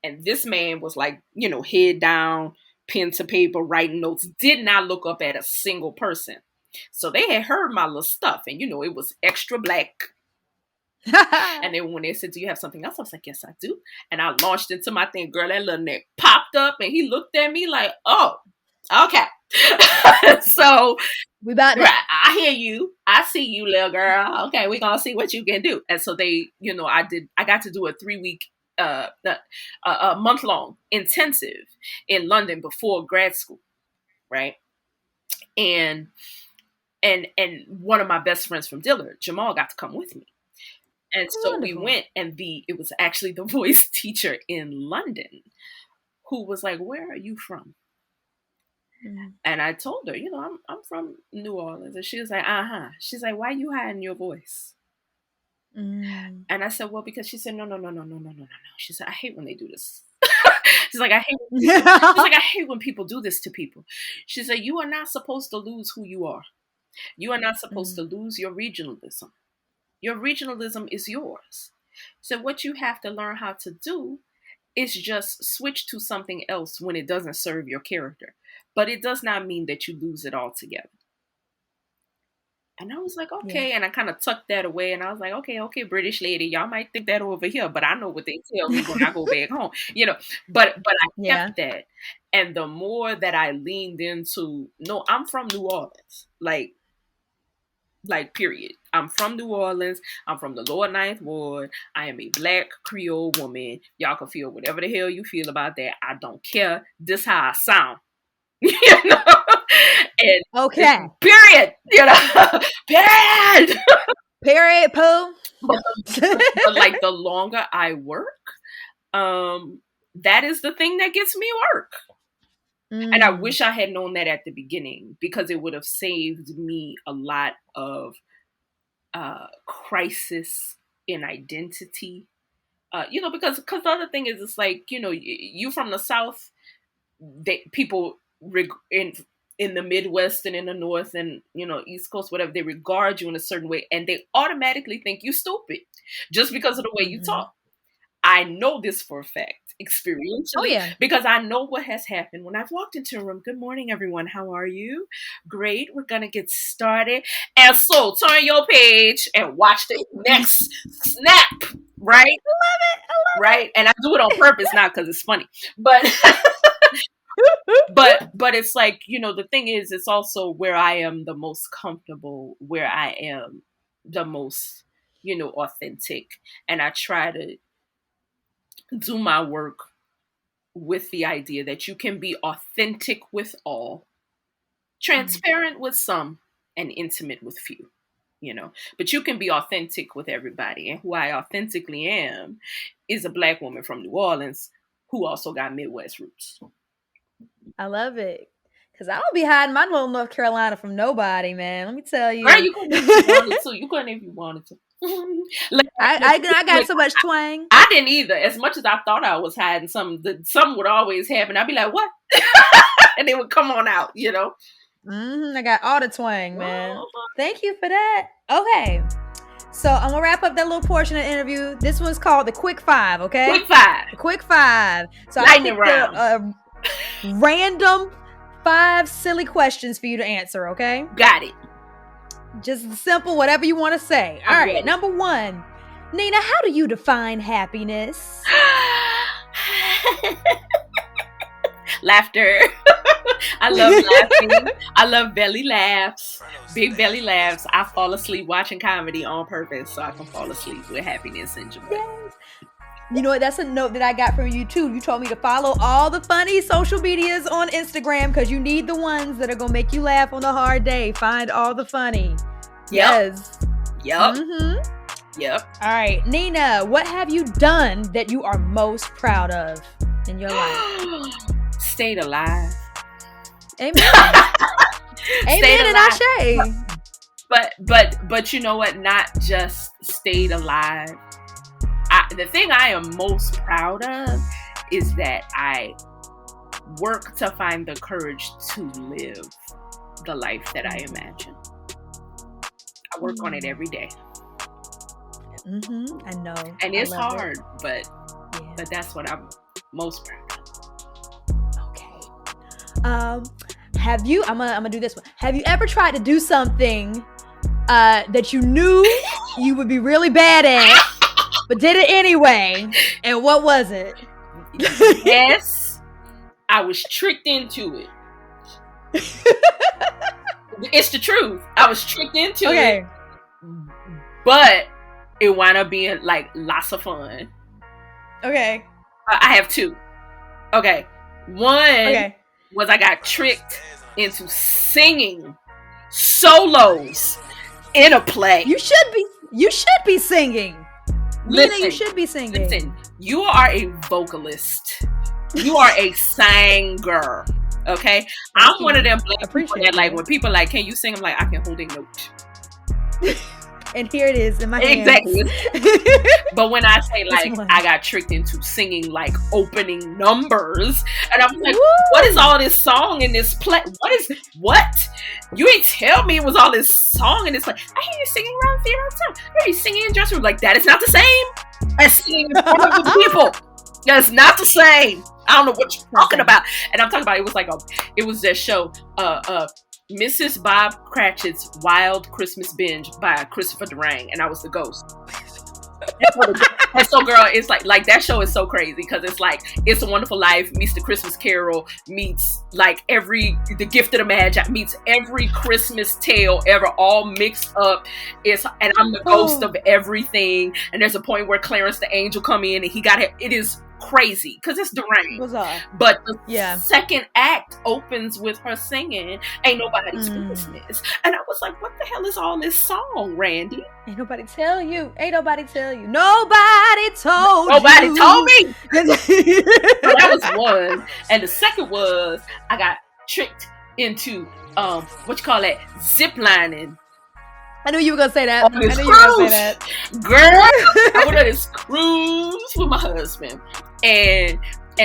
And this man was like, you know, head down, pen to paper, writing notes, did not look up at a single person. So they had heard my little stuff. And, you know, it was extra black. And then when they said, do you have something else? I was like, yes, I do. And I launched into my thing. Girl, that little neck popped up and he looked at me like, oh, okay. So we about to. I hear you. I see you, little girl. Okay, we're going to see what you can do. And so they, you know, I got to do a 3-week, a month-long intensive in London before grad school. Right. And one of my best friends from Dillard, Jamal, got to come with me. And so we went, and it was actually the voice teacher in London who was like, where are you from? And I told her, you know, I'm from New Orleans. And she was like, She's like, why are you hiding your voice? And I said, well, because she said, no. She said, I hate when they do this. She's like, I hate when people do this to people. She said, you are not supposed to lose who you are. You are not supposed to lose your regionalism. Your regionalism is yours. So what you have to learn how to do is just switch to something else when it doesn't serve your character. But it does not mean that you lose it altogether. And I was like, okay. Yeah. And I kind of tucked that away. And I was like, okay, British lady, y'all might think that over here, but I know what they tell me when I go back home, you know. But I kept that. And the more that I leaned into, no, I'm from New Orleans. Like, period. I'm from New Orleans. I'm from the Lower Ninth Ward. I am a Black Creole woman. Y'all can feel whatever the hell you feel about that. I don't care. This how I sound. You know? And okay. Period. You know? Period. Period, Pooh. But like the longer I work, that is the thing that gets me work. And I wish I had known that at the beginning, because it would have saved me a lot of crisis in identity. You know, because the other thing is, it's like, you know, you from the South, people in the Midwest and in the North and, you know, East Coast, whatever, they regard you in a certain way and they automatically think you stupid just because of the way you talk. I know this for a fact, experientially, because I know what has happened when I've walked into a room. Good morning, everyone. How are you? Great. We're going to get started. And so turn your page and watch the next snap, right? I love it. And I do it on purpose, not because it's funny, but but it's like, the thing is, it's also where I am the most comfortable, where I am the most, authentic. And I try to do my work with the idea that you can be authentic with all, transparent with some, and intimate with few, but you can be authentic with everybody. And who I authentically am is a Black woman from New Orleans who also got Midwest roots. I love it. Because I don't be hiding my little North Carolina from nobody, man. Let me tell you. Girl, you couldn't if you wanted to. You couldn't if you wanted to. I got so much twang. I didn't either. As much as I thought I was hiding something would always happen. I'd be like, what? And they would come on out, I got all the twang, man. Thank you for that. Okay. So I'm gonna wrap up that little portion of the interview. This one's called the Quick Five, okay? Quick Five. The Quick Five. So Lightning round. Random 5 silly questions for you to answer, okay? Got it. Just simple, whatever you want to say. All right. Number 1. Nina, how do you define happiness? Laughter. I love laughing. I love belly laughs. Big belly laughs. I fall asleep watching comedy on purpose so I can fall asleep with happiness and joy. Yes. You know what? That's a note that I got from you too. You told me to follow all the funny social medias on Instagram because you need the ones that are going to make you laugh on a hard day. Find all the funny. Yep. Yes. Yep. Mm-hmm. Yep. All right. Nina, what have you done that you are most proud of in your life? Stayed alive. Amen. Amen and Ashe. But you know what? Not just stayed alive. The thing I am most proud of is that I work to find the courage to live the life that I imagine. I work on it every day. I know. And it's hard, but that's what I'm most proud of. Okay. Have you, I'm gonna do this one. Have you ever tried to do something that you knew you would be really bad at, but did it anyway? And what was it? Yes, I was tricked into it. It's the truth. I was tricked into it. But it wound up being like lots of fun. Okay. I have 2. Okay. One was I got tricked into singing solos in a play. You should be singing. Listen, Nina, you should be singing. Listen, you are a vocalist. You are a singer. Okay? I'm one of them Black people that, like, when people like, can you sing? I'm like, I can hold a note. And here it is in my hands. Exactly. But when I say, like, I got tricked into singing, like, opening numbers, and I'm like, what is all this song in this play? What? You ain't tell me it was all this song in this play. I hear you singing around the theater all the time. I hear you singing in dressing room. Like, that is not the same as singing in front of the people. That's not the same. I don't know what you're talking about. And I'm talking about, it was that show, Mrs. Bob Cratchit's Wild Christmas Binge by Christopher Durang, and I was the ghost. And so, girl, it's like that show is so crazy because it's like It's a Wonderful Life meets The Christmas Carol meets like The Gift of the Magi meets every Christmas tale ever, all mixed up. And I'm the ghost of everything. And there's a point where Clarence the Angel come in and it is crazy because it's deranged. But the second act opens with her singing Ain't Nobody's Business. And I was like, what the hell is all this song, Randy? Ain't nobody tell you. Nobody told me. So that was one. And the second was I got tricked into zip lining. I knew you were gonna say that. Girl, I went on this cruise with my husband, and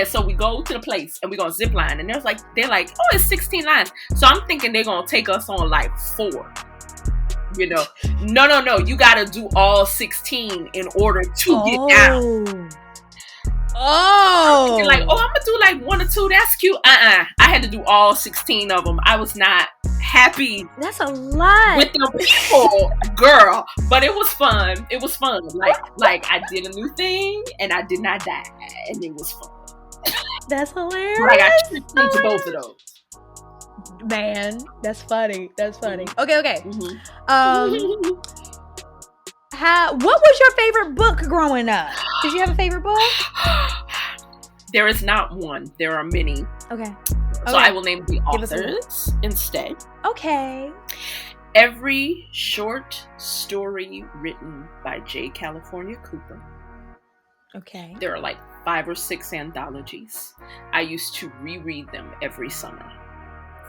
so we go to the place and we're gonna zip line, and they're like, oh, it's 16 lines. So I'm thinking they're gonna take us on like 4. No, you gotta do all 16 in order to get down. I'm gonna do like 1 or 2. That's cute. I had to do all 16 of them. I was not happy. That's a lot with the people, girl. But it was fun. Like I did a new thing and I did not die, and it was fun. That's hilarious. So I got tricked into both of those. Man, that's funny. That's funny. Okay. Mm-hmm. What was your favorite book growing up? Did you have a favorite book? There is not one. There are many. Okay. So I will name the authors instead. Okay. Every short story written by J. California Cooper. Okay. There are like 5 or 6 anthologies. I used to reread them every summer.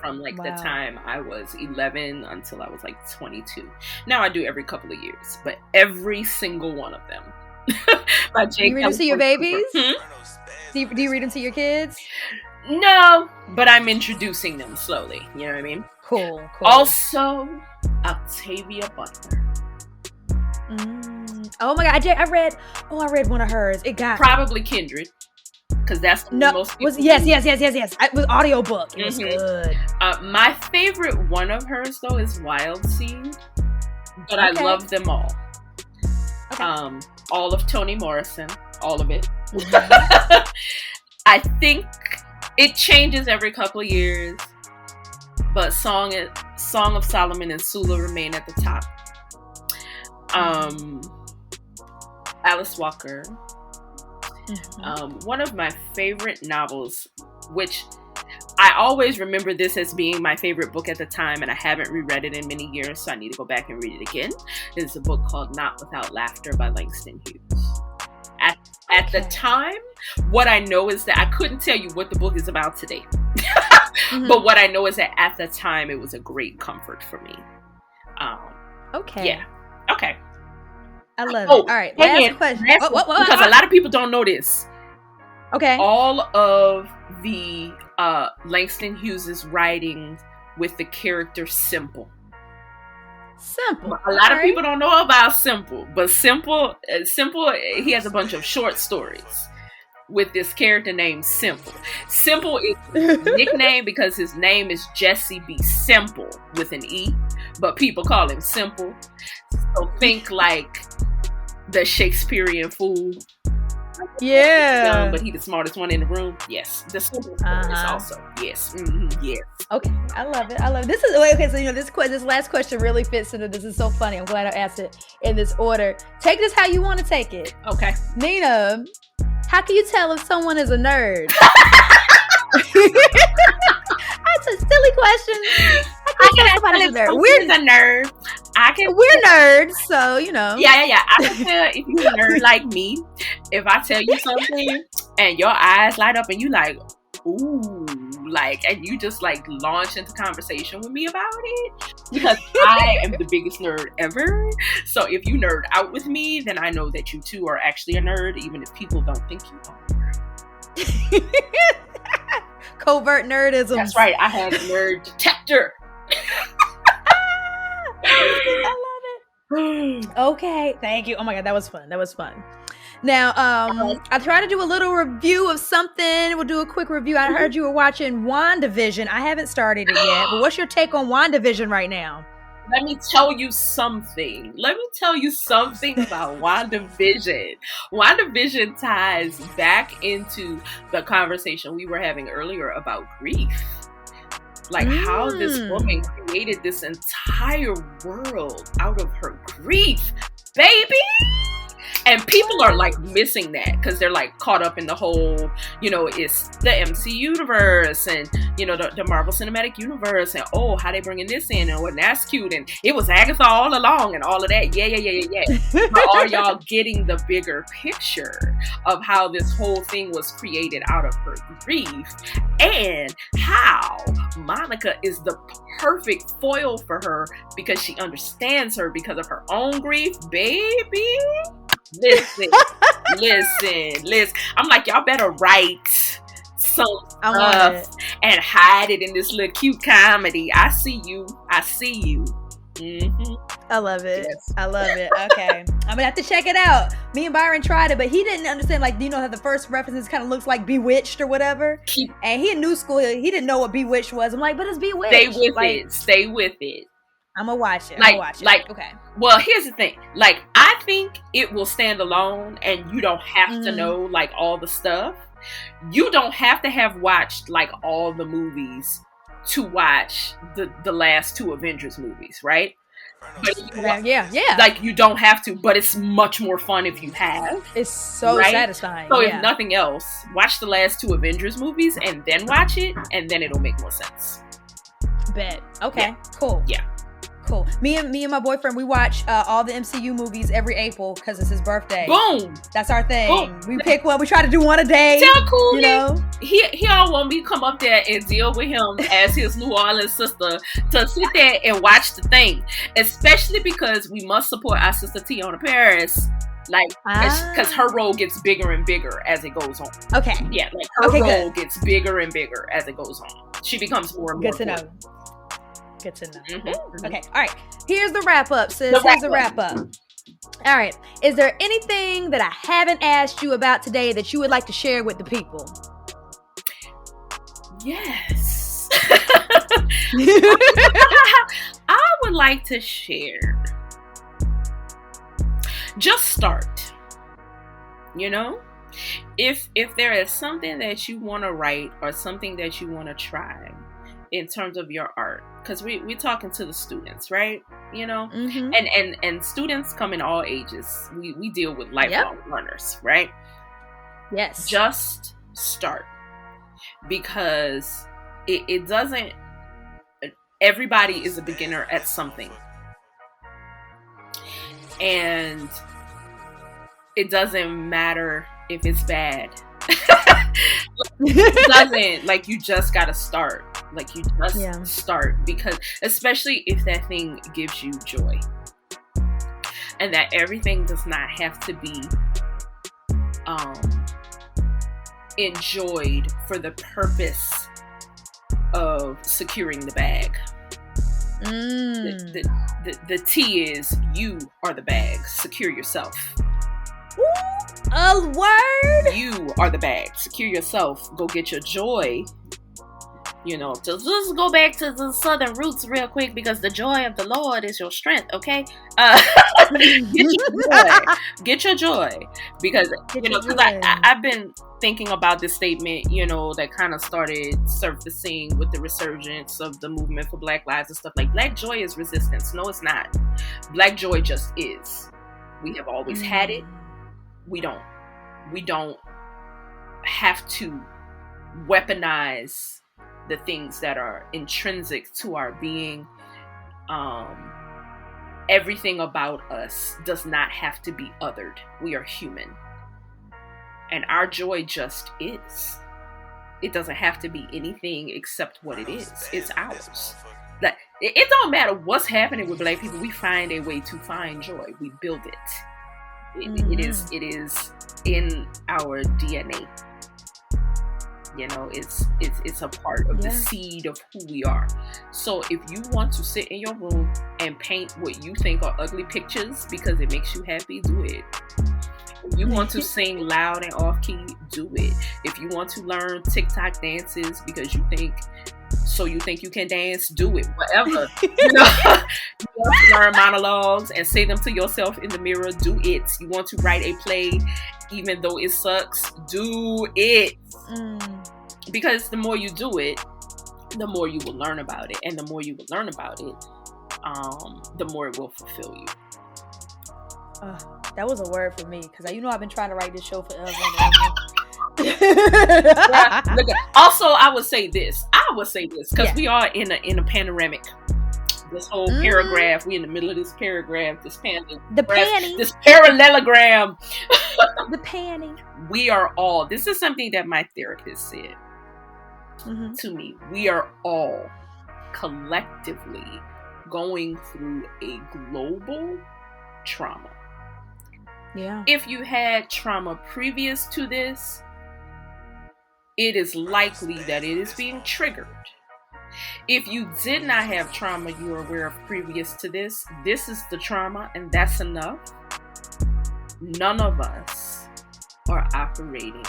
From like the time I was 11 until I was like 22. Now I do every couple of years, but every single one of them. By J. You read them to your babies? Do you read them to your kids? No, but I'm introducing them slowly. You know what I mean? Cool. Also, Octavia Butler. Oh my God, I read one of hers. It got probably Kindred. Because that's the most people yes. It was audiobook. It was good. My favorite one of hers though is Wild Seed, but I love them all. Okay. All of Toni Morrison, all of it. I think it changes every couple of years, but Song of Solomon and Sula remain at the top. Alice Walker. One of my favorite novels, which I always remember this as being my favorite book at the time, and I haven't reread it in many years, so I need to go back and read it again, is a book called Not Without Laughter by Langston Hughes. At the time, what I know is that I couldn't tell you what the book is about today. But what I know is that at the time, it was a great comfort for me. Yeah. Okay. I love it. All right. Last question. Because a lot of people don't know this. Okay. All of the Langston Hughes' writings with the character Simple. A lot of people don't know about Simple, but Simple, he has a bunch of short stories with this character named Simple. Simple is his nickname because his name is Jesse B. Simple with an E, but people call him Simple. So think like the Shakespearean fool. Yeah. But he's the smartest one in the room. Yes. The Simple is also. Yes. Yes. Okay. I love it. This is okay. So this last question really fits into this. Is so funny. I'm glad I asked it in this order. Take this how you want to take it. Okay. Nina, how can you tell if someone is a nerd? That's a silly question. I can tell somebody's a nerd. We're nerds, so Yeah. I can tell if you're a nerd like me. If I tell you something and your eyes light up and you like, ooh, like, and you just like launch into conversation with me about it, because I am the biggest nerd ever. So if you nerd out with me, then I know that you too are actually a nerd, even if people don't think you are. Covert nerdism. That's right. I have a nerd detector. I love it. Okay, thank you. Oh my God, that was fun. Now, I tried to do a little review of something. We'll do a quick review. I heard you were watching WandaVision. I haven't started it yet, but what's your take on WandaVision right now? Let me tell you something about WandaVision. WandaVision ties back into the conversation we were having earlier about grief. Like how this woman created this entire world out of her grief, baby. And people are like missing that because they're like caught up in the whole, it's the MC universe and, the Marvel Cinematic Universe and, how they bringing this in and that's cute. And it was Agatha all along and all of that. Yeah. But are y'all getting the bigger picture of how this whole thing was created out of her grief and how Monica is the perfect foil for her because she understands her because of her own grief, baby? Listen. I'm like, y'all better write some stuff and hide it in this little cute comedy. I see you. Mm-hmm. I love it. Yes. I love it. Okay. I'm gonna have to check it out. Me and Byron tried it, but he didn't understand, how the first references kind of looks like Bewitched or whatever. And he in new school, he didn't know what Bewitched was. I'm like, but it's Bewitched. Stay with it. I'm gonna watch it. Okay. Well, here's the thing. I think it will stand alone and you don't have to know, all the stuff. You don't have to have watched like all the movies to watch the last two Avengers movies, right? But yeah. like you don't have to, but it's much more fun if you have. It's so right? satisfying. So yeah. if nothing else, watch the last two Avengers movies and then watch it, and then it'll make more sense. Bet. Okay. Yeah. Cool. Yeah. Cool. Me and my boyfriend, we watch all the MCU movies every April because it's his birthday. Boom. That's our thing. Boom. We pick one. We try to do one a day. Tell Cool, you know. He all want me to come up there and deal with him as his New Orleans sister to sit there and watch the thing, especially because we must support our sister Tiana Paris. Like, because her role gets bigger and bigger as it goes on. Okay. Yeah, like her role gets bigger and bigger as it goes on. She becomes more and more good to important. know. Good to know. Mm-hmm. Okay. All right. Here's the wrap up, sis. Here's the wrap up. All right. Is there anything that I haven't asked you about today that you would like to share with the people? Yes. I would like to share. Just start. You know? If there is something that you want to write or something that you want to try in terms of your art, because we're talking to the students, right? You know, and students come in all ages. We deal with lifelong learners, right? Yes. Just start, because it doesn't. Everybody is a beginner at something, and it doesn't matter if it's bad. It doesn't, like, you just gotta start. Like, you just start, because especially if that thing gives you joy, and that everything does not have to be enjoyed for the purpose of securing the bag. The T is, you are the bag. Secure yourself. A word. You are the bag. Secure yourself. Go get your joy. You know, just go back to the southern roots real quick, because the joy of the Lord is your strength, okay? Get your joy. Because, because I've been thinking about this statement, you know, that kind of started surfacing with the resurgence of the movement for Black lives and stuff. Like, Black joy is resistance. No, it's not. Black joy just is. We have always had it. We don't have to weaponize the things that are intrinsic to our being. Everything about us does not have to be othered. We are human. And our joy just is. It doesn't have to be anything except what it is. It's ours. Like, it don't matter what's happening with Black people. We find a way to find joy. We build it. It is in our DNA. You know, it's a part of the seed of who we are. So if you want to sit in your room and paint what you think are ugly pictures because it makes you happy, do it. If you want to sing loud and off key, do it. If you want to learn TikTok dances because you think you can dance, do it. Whatever. You know, you want to learn monologues and say them to yourself in the mirror, do it. You want to write a play even though it sucks, do it. Because the more you do it, the more you will learn about it. And the more you will learn about it, the more it will fulfill you. That was a word for me, because you know I've been trying to write this show forever. Also, I would say this because we are in a panoramic. This whole paragraph, we in the middle of this paragraph, this parallelogram. The panty. We are all, this is something that my therapist said to me. We are all collectively going through a global trauma. Yeah. If you had trauma previous to this, it is likely that it is being triggered. If you did not have trauma you were aware of previous to this is the trauma, and that's enough. None of us are operating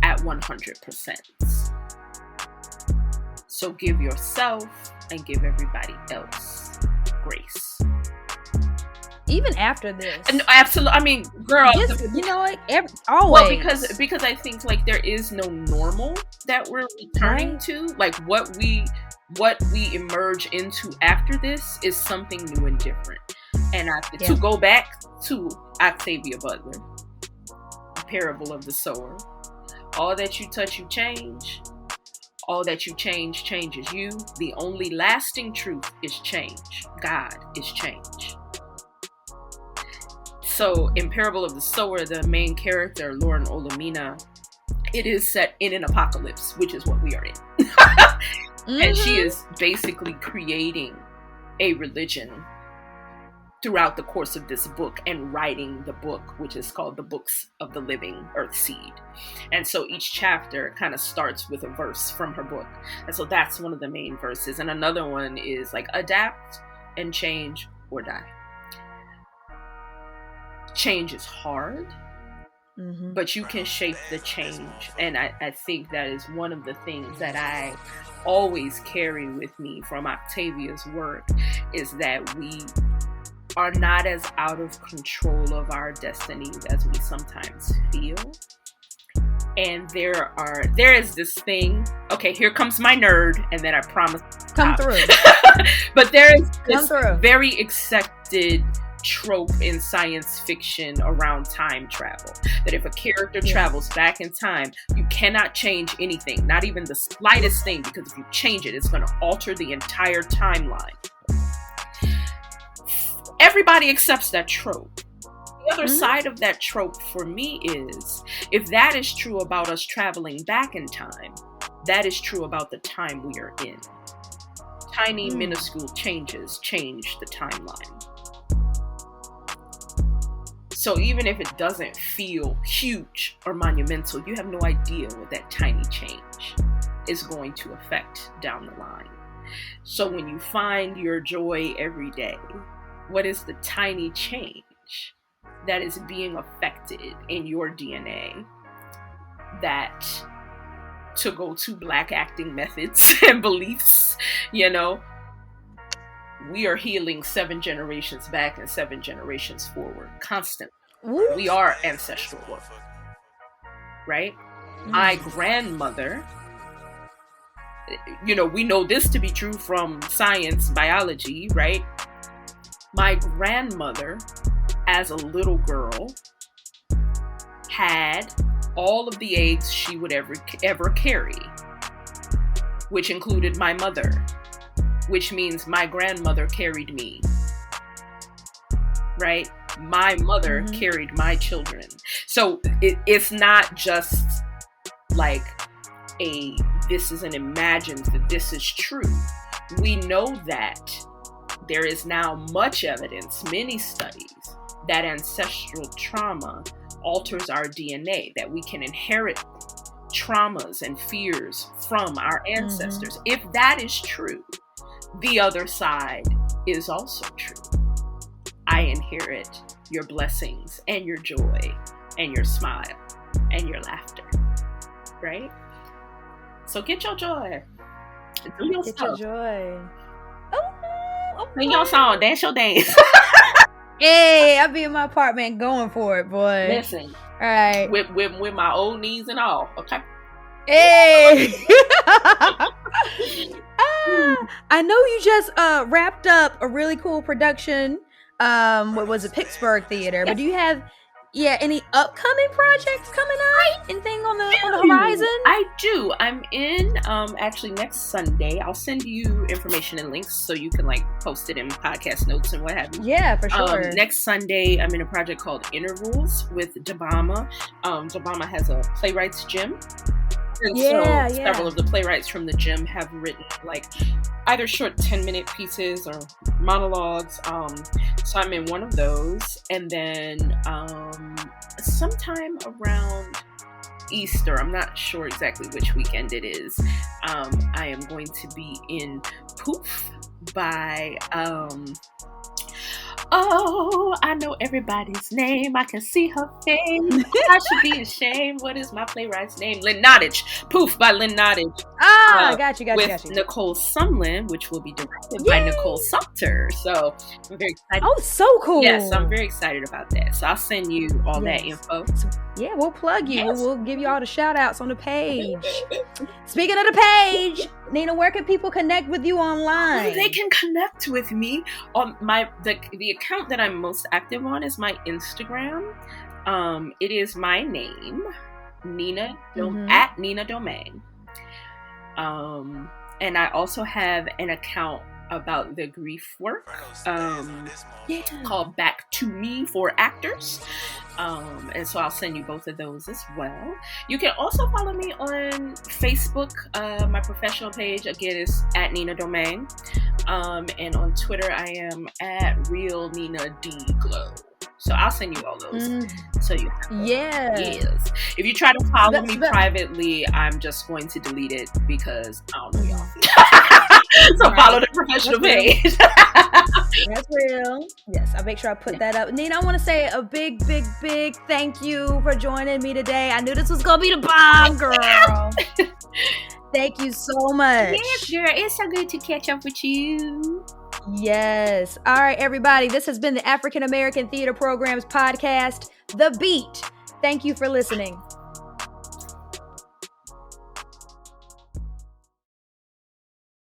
at 100%. So give yourself and give everybody else grace. even after this. No, absolutely. I mean, girl, yes, you know what? Always. Well, because I think like there is no normal that we're returning to. Like what we emerge into after this is something new and different. And to go back to Octavia Butler, Parable of the Sower. All that you touch, you change. All that you change changes you. The only lasting truth is change. God is change. So in Parable of the Sower, the main character, Lauren Olamina, it is set in an apocalypse, which is what we are in. And she is basically creating a religion throughout the course of this book and writing the book, which is called The Books of the Living Earth Seed. And so each chapter kind of starts with a verse from her book. And so that's one of the main verses. And another one is like adapt and change or die. Change is hard, but you can shape the change. And I think that is one of the things that I always carry with me from Octavia's work, is that we are not as out of control of our destinies as we sometimes feel. And there is this thing, okay, here comes my nerd, and then I promise come through. But there is this very accepted trope in science fiction around time travel, that if a character travels back in time, you cannot change anything, not even the slightest thing, because if you change it, it's going to alter the entire timeline. Everybody accepts that trope. The other side of that trope for me is, if that is true about us traveling back in time, that is true about the time we are in. Tiny, minuscule changes change the timeline. So even if it doesn't feel huge or monumental, you have no idea what that tiny change is going to affect down the line. So when you find your joy every day, what is the tiny change that is being affected in your DNA that, to go to Black acting methods and beliefs, you know, we are healing 7 generations back and 7 generations forward constantly. We are ancestral work, right? My grandmother, you know, we know this to be true from science, biology, right? My grandmother, as a little girl, had all of the eggs she would ever carry, which included my mother, which means my grandmother carried me, right? My mother carried my children. So it's not just like this is an imagined, that this is true. We know that there is now much evidence, many studies, that ancestral trauma alters our DNA, that we can inherit traumas and fears from our ancestors. If that is true, the other side is also true. I inherit your blessings and your joy and your smile and your laughter, right? So get your joy. Do your Get stuff. your joy. Sing your song, dance your dance. Hey, I'll be in my apartment going for it, boy. Listen. All right. With my old knees and all, okay? Hey. I know you just wrapped up a really cool production. What was it, Pittsburgh Theater? But do you have any upcoming projects coming up? Anything on the horizon? I do. I'm in actually next Sunday. I'll send you information and links so you can like post it in podcast notes and what have you. Yeah, for sure. Next Sunday, I'm in a project called Intervals with Domingue. Domingue has a playwrights gym. And so several of the playwrights from the gym have written like either short 10-minute pieces or monologues. So I'm in one of those. And then sometime around Easter, I'm not sure exactly which weekend it is, I am going to be in Poof by Oh, I know everybody's name. I can see her face. I should be ashamed. What is my playwright's name? Lynn Nottage. Poof by Lynn Nottage. Got you. With Nicole Sumlin, which will be directed by Nicole Sumter. So I'm very excited. Oh, so cool. Yes, I'm very excited about that. So I'll send you all that info. Yeah, we'll plug you. Yes. We'll give you all the shout outs on the page. Speaking of the page, Nina, where can people connect with you online? They can connect with me on the account that I'm most active on is my Instagram. It is my name, Nina at Nina Domingue. And I also have an account about the grief work called Back to Me for Actors. And so I'll send you both of those as well. You can also follow me on Facebook. My professional page, again, is at Nina Domingue. And on Twitter, I am at Real Nina D Glow. So I'll send you all those. So you have yes. If you try to follow me privately, I'm just going to delete it because I don't know y'all. So follow the professional page. That's real. Yes, I'll make sure I put that up. Nina, I want to say a big thank you for joining me today. I knew this was going to be the bomb, girl. Thank you so much. Yes, girl. It's so good to catch up with you. Yes. All right, everybody. This has been the African American Theater Programs podcast, The Beat. Thank you for listening.